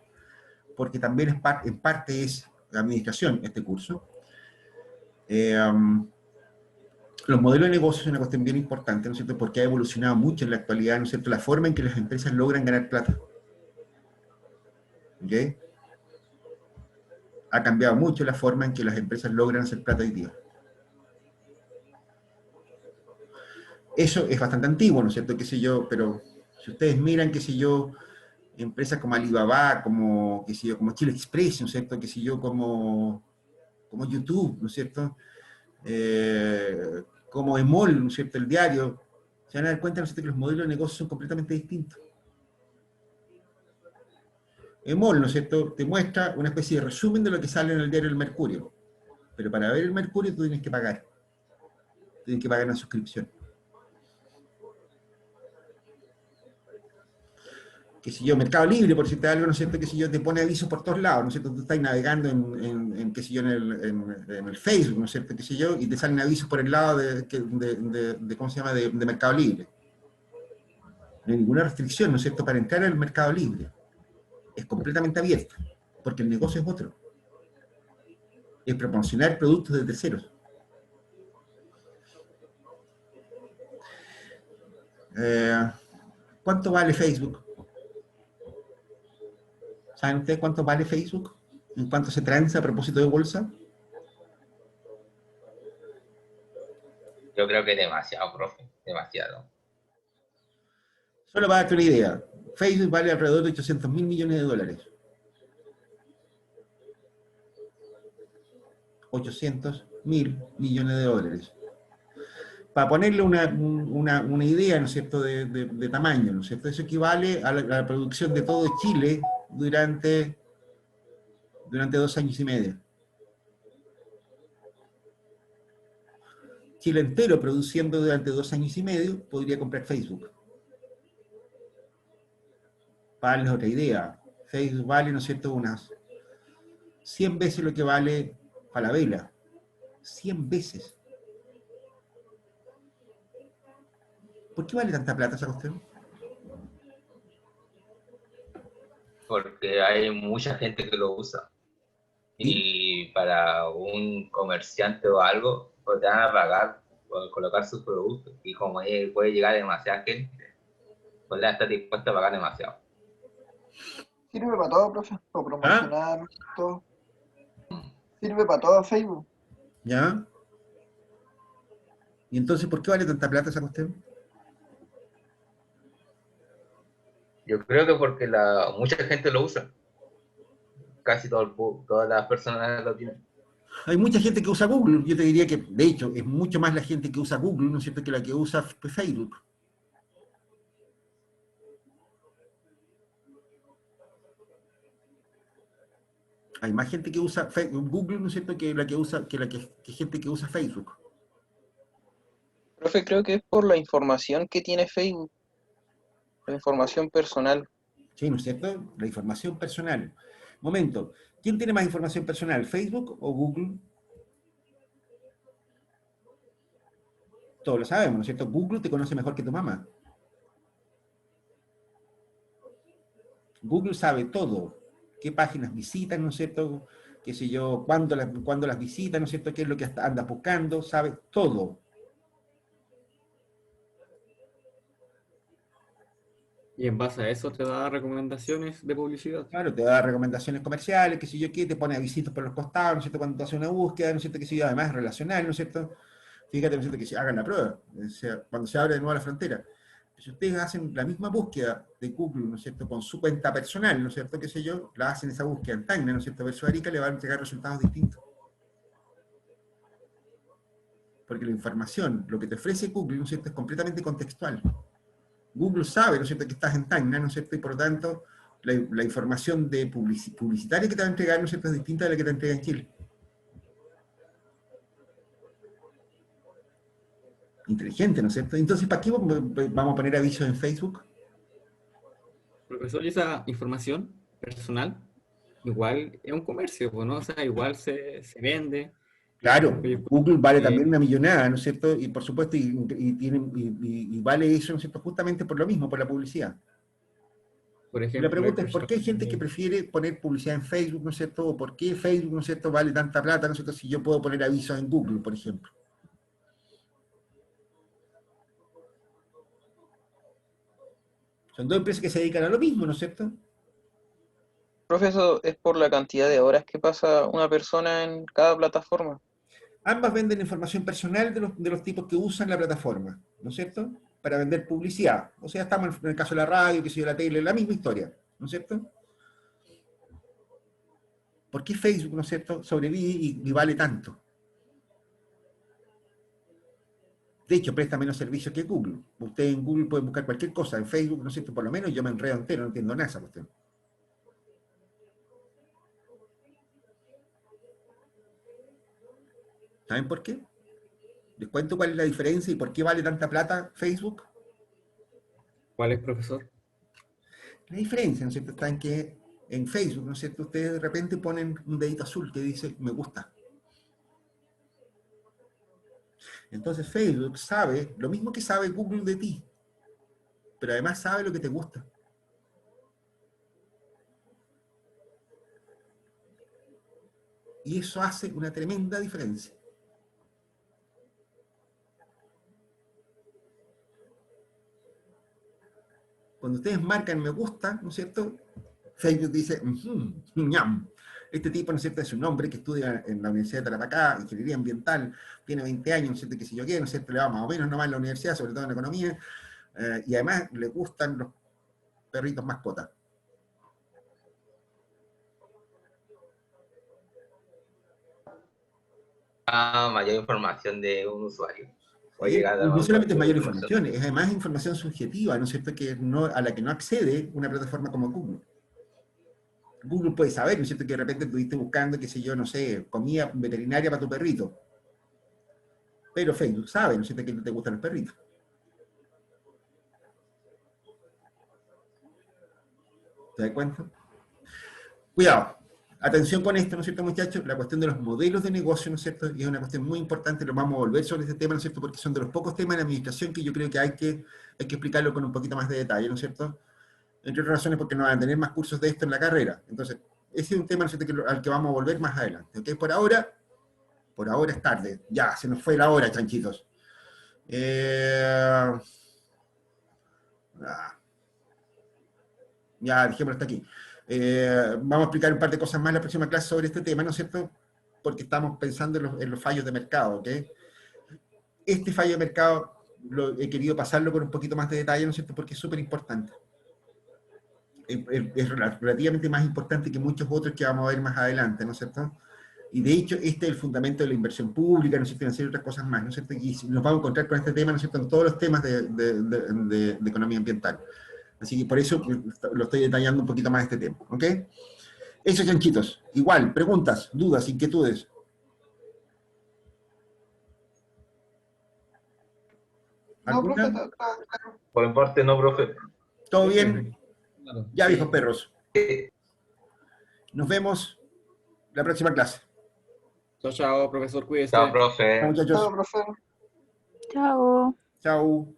porque también en parte es administración este curso. Los modelos de negocio es una cuestión bien importante, ¿no es cierto?, porque ha evolucionado mucho en la actualidad, ¿no es cierto?, la forma en que las empresas logran ganar plata. ¿Ok? Ha cambiado mucho la forma en que las empresas logran hacer plata hoy día. Eso es bastante antiguo, ¿no es cierto?, qué sé yo, pero si ustedes miran, qué sé yo, empresas como Alibaba, como, qué sé yo, como Chile Express, ¿no es cierto?, qué sé yo, como YouTube, ¿no es cierto?, como Emol, ¿no es cierto?, el diario, se van a dar cuenta, ¿no es cierto?, que los modelos de negocio son completamente distintos. Emol, ¿no es cierto?, te muestra una especie de resumen de lo que sale en el diario El Mercurio, pero para ver el Mercurio tú tienes que pagar una suscripción. Que si yo, Mercado Libre, por decirte algo, ¿no es cierto?, que si yo, te pone avisos por todos lados, ¿no es cierto?, tú estás navegando qué sé yo, en el Facebook, ¿no es cierto?, qué sé yo, y te salen avisos por el lado ¿cómo se llama?, de Mercado Libre. No hay ninguna restricción, ¿no es cierto?, para entrar al Mercado Libre. Es completamente abierto, porque el negocio es otro. es promocionar productos de terceros. ¿Cuánto vale Facebook? ¿Saben ustedes cuánto vale Facebook? ¿En cuánto se transa a propósito de bolsa? Yo creo que es demasiado, profe, demasiado. Solo para darte una idea, Facebook vale alrededor de 800.000 millones de dólares. 800.000 millones de dólares. Para ponerle una idea, ¿no es cierto?, de tamaño, ¿no es cierto? Eso equivale a la producción de todo Chile durante 2 años y medio. Chile entero produciendo durante 2 años y medio podría comprar Facebook. Para darles otra idea, Facebook vale, ¿no es cierto?, unas 100 veces lo que vale Falabella. 100 veces. ¿Por qué vale tanta plata esa cuestión? Porque hay mucha gente que lo usa. Y para un comerciante o algo, pues te van a pagar por colocar sus productos. Y como puede llegar demasiada gente, podrá estar dispuesto a pagar demasiado. Sirve para todo, profe, para ¿Ah? promocionar todo. Sirve para todo Facebook. ¿Ya? ¿Y entonces por qué vale tanta plata esa cuestión? Yo creo que porque mucha gente lo usa. Casi todas las personas lo tienen. Hay mucha gente que usa Google. Yo te diría que, de hecho, es mucho más la gente que usa Google, ¿no es cierto?, que la que usa Facebook. Hay más gente que usa Google, ¿no es cierto?, que gente que usa Facebook. Profe, creo que es por la información que tiene Facebook, la información personal. Sí, ¿no es cierto? La información personal. Momento, ¿quién tiene más información personal, Facebook o Google? Todos lo sabemos, ¿no es cierto? Google te conoce mejor que tu mamá. Google sabe todo. ¿Qué páginas visitan, ¿no es cierto? Qué sé yo, cuándo las visitan, ¿no es cierto? ¿Qué es lo que andas buscando? Sabe todo. Y en base a eso te da recomendaciones de publicidad. Claro, te da recomendaciones comerciales, qué sé yo qué, te pone avisitos por los costados, ¿no es cierto? Cuando te hace una búsqueda, ¿no es cierto? Que sé yo, además es relacional, ¿no es cierto? Fíjate, ¿no es cierto?, que se hagan la prueba, o sea, cuando se abre de nuevo la frontera. Si ustedes hacen la misma búsqueda de Google, ¿no es cierto?, con su cuenta personal, ¿no es cierto?, qué sé yo, la hacen esa búsqueda en Tacna, ¿no es cierto?, versus Arica, le van a entregar resultados distintos. Porque la información, lo que te ofrece Google, ¿no es cierto?, es completamente contextual. Google sabe, ¿no es cierto?, que estás en Tacna, ¿no es cierto?, y por lo tanto, la información de publicitaria que te va a entregar, ¿no es cierto?, es distinta de la que te entrega en Chile. Inteligente, ¿no es cierto? Entonces, ¿para qué vamos a poner avisos en Facebook? Profesor, y esa información personal igual es un comercio, pues, ¿no? O sea, igual se vende. Claro, Oye, Google vale eh, también una millonada, ¿no es cierto? Y por supuesto, y vale eso, ¿no es cierto?, justamente por lo mismo, por la publicidad. por Y la ejemplo, hay pregunta es, ¿por qué hay personas gente que prefiere poner publicidad en Facebook, ¿no es cierto? ¿O por qué Facebook, ¿no es cierto?, vale tanta plata, ¿no es cierto?, si yo puedo poner avisos en Google, por ejemplo. Son dos empresas que se dedican a lo mismo, ¿no es cierto? Profe, eso es por la cantidad de horas que pasa una persona en cada plataforma. Ambas venden información personal de los tipos que usan la plataforma, ¿no es cierto?, para vender publicidad. O sea, estamos en el caso de la radio, que sé yo, la tele, la misma historia, ¿no es cierto? ¿Por qué Facebook, ¿no es cierto?, sobrevive y vale tanto? De hecho, presta menos servicios que Google. Ustedes en Google pueden buscar cualquier cosa. En Facebook, ¿no es cierto?, por lo menos yo me enredo entero, no entiendo nada de esa cuestión. ¿Saben por qué? Les cuento cuál es la diferencia y por qué vale tanta plata Facebook. ¿cuál es, profesor? La diferencia, ¿no es cierto?, está en que en Facebook, ¿no es cierto?, ustedes de repente ponen un dedito azul que dice me gusta. Entonces Facebook sabe lo mismo que sabe Google de ti, pero además sabe lo que te gusta. Y eso hace una tremenda diferencia. Cuando ustedes marcan me gusta, ¿no es cierto? Facebook dice, ñam. Este tipo, ¿no es cierto?, es un hombre que estudia en la Universidad de Tarapacá, Ingeniería Ambiental, tiene 20 años, ¿no es cierto?, que si yo quiero, ¿no es cierto?, le va más o menos nomás en la universidad, sobre todo en economía, y además le gustan los perritos mascotas. Mayor información de un usuario. O Y llegar a no solamente es mayor información. información, es además información subjetiva, ¿no es cierto?, que no, a la que no accede una plataforma como Google. Google puede saber, ¿no es cierto?, que de repente estuviste buscando, qué sé yo, no sé, comida veterinaria para tu perrito. Pero Facebook sabe, ¿no es cierto?, que no te gustan los perritos. ¿Te das cuenta? Cuidado. Atención con esto, ¿no es cierto, muchachos? La cuestión de los modelos de negocio, ¿no es cierto? Y es una cuestión muy importante, lo vamos a volver sobre este tema, ¿no es cierto? Porque son de los pocos temas de administración que yo creo que hay que explicarlo con un poquito más de detalle, ¿no es cierto? Entre otras razones porque no van a tener más cursos de esto en la carrera. Entonces, ese es un tema, ¿no es cierto?, al que vamos a volver más adelante. ¿Ok? Por ahora es tarde. Ya, se nos fue la hora, chanchitos. Ya, dejémoslo hasta aquí. Vamos a explicar un par de cosas más en la próxima clase sobre este tema, ¿no es cierto? Porque estamos pensando en los fallos de mercado, ¿ok? Este fallo de mercado he querido pasarlo con un poquito más de detalle, ¿no es cierto? Porque es súper importante. Es relativamente más importante que muchos otros que vamos a ver más adelante, ¿no es cierto? Y de hecho, este es el fundamento de la inversión pública, ¿no es cierto?, financiera y otras cosas más, ¿no es cierto? Y nos vamos a encontrar con este tema, ¿no es cierto?, en todos los temas de economía ambiental. Así que por eso lo estoy detallando un poquito más este tema, ¿ok? Eso, chanchitos. Igual, preguntas, dudas, inquietudes. No, profe, ¿Alguna? Por mi parte, no, profe. ¿Todo bien? Claro. Ya, Sí. viejos perros. Nos vemos la próxima clase. Chao, chao, profesor, cuídese. Chao, profe. Chao, muchachos. profe. Chao. Chao.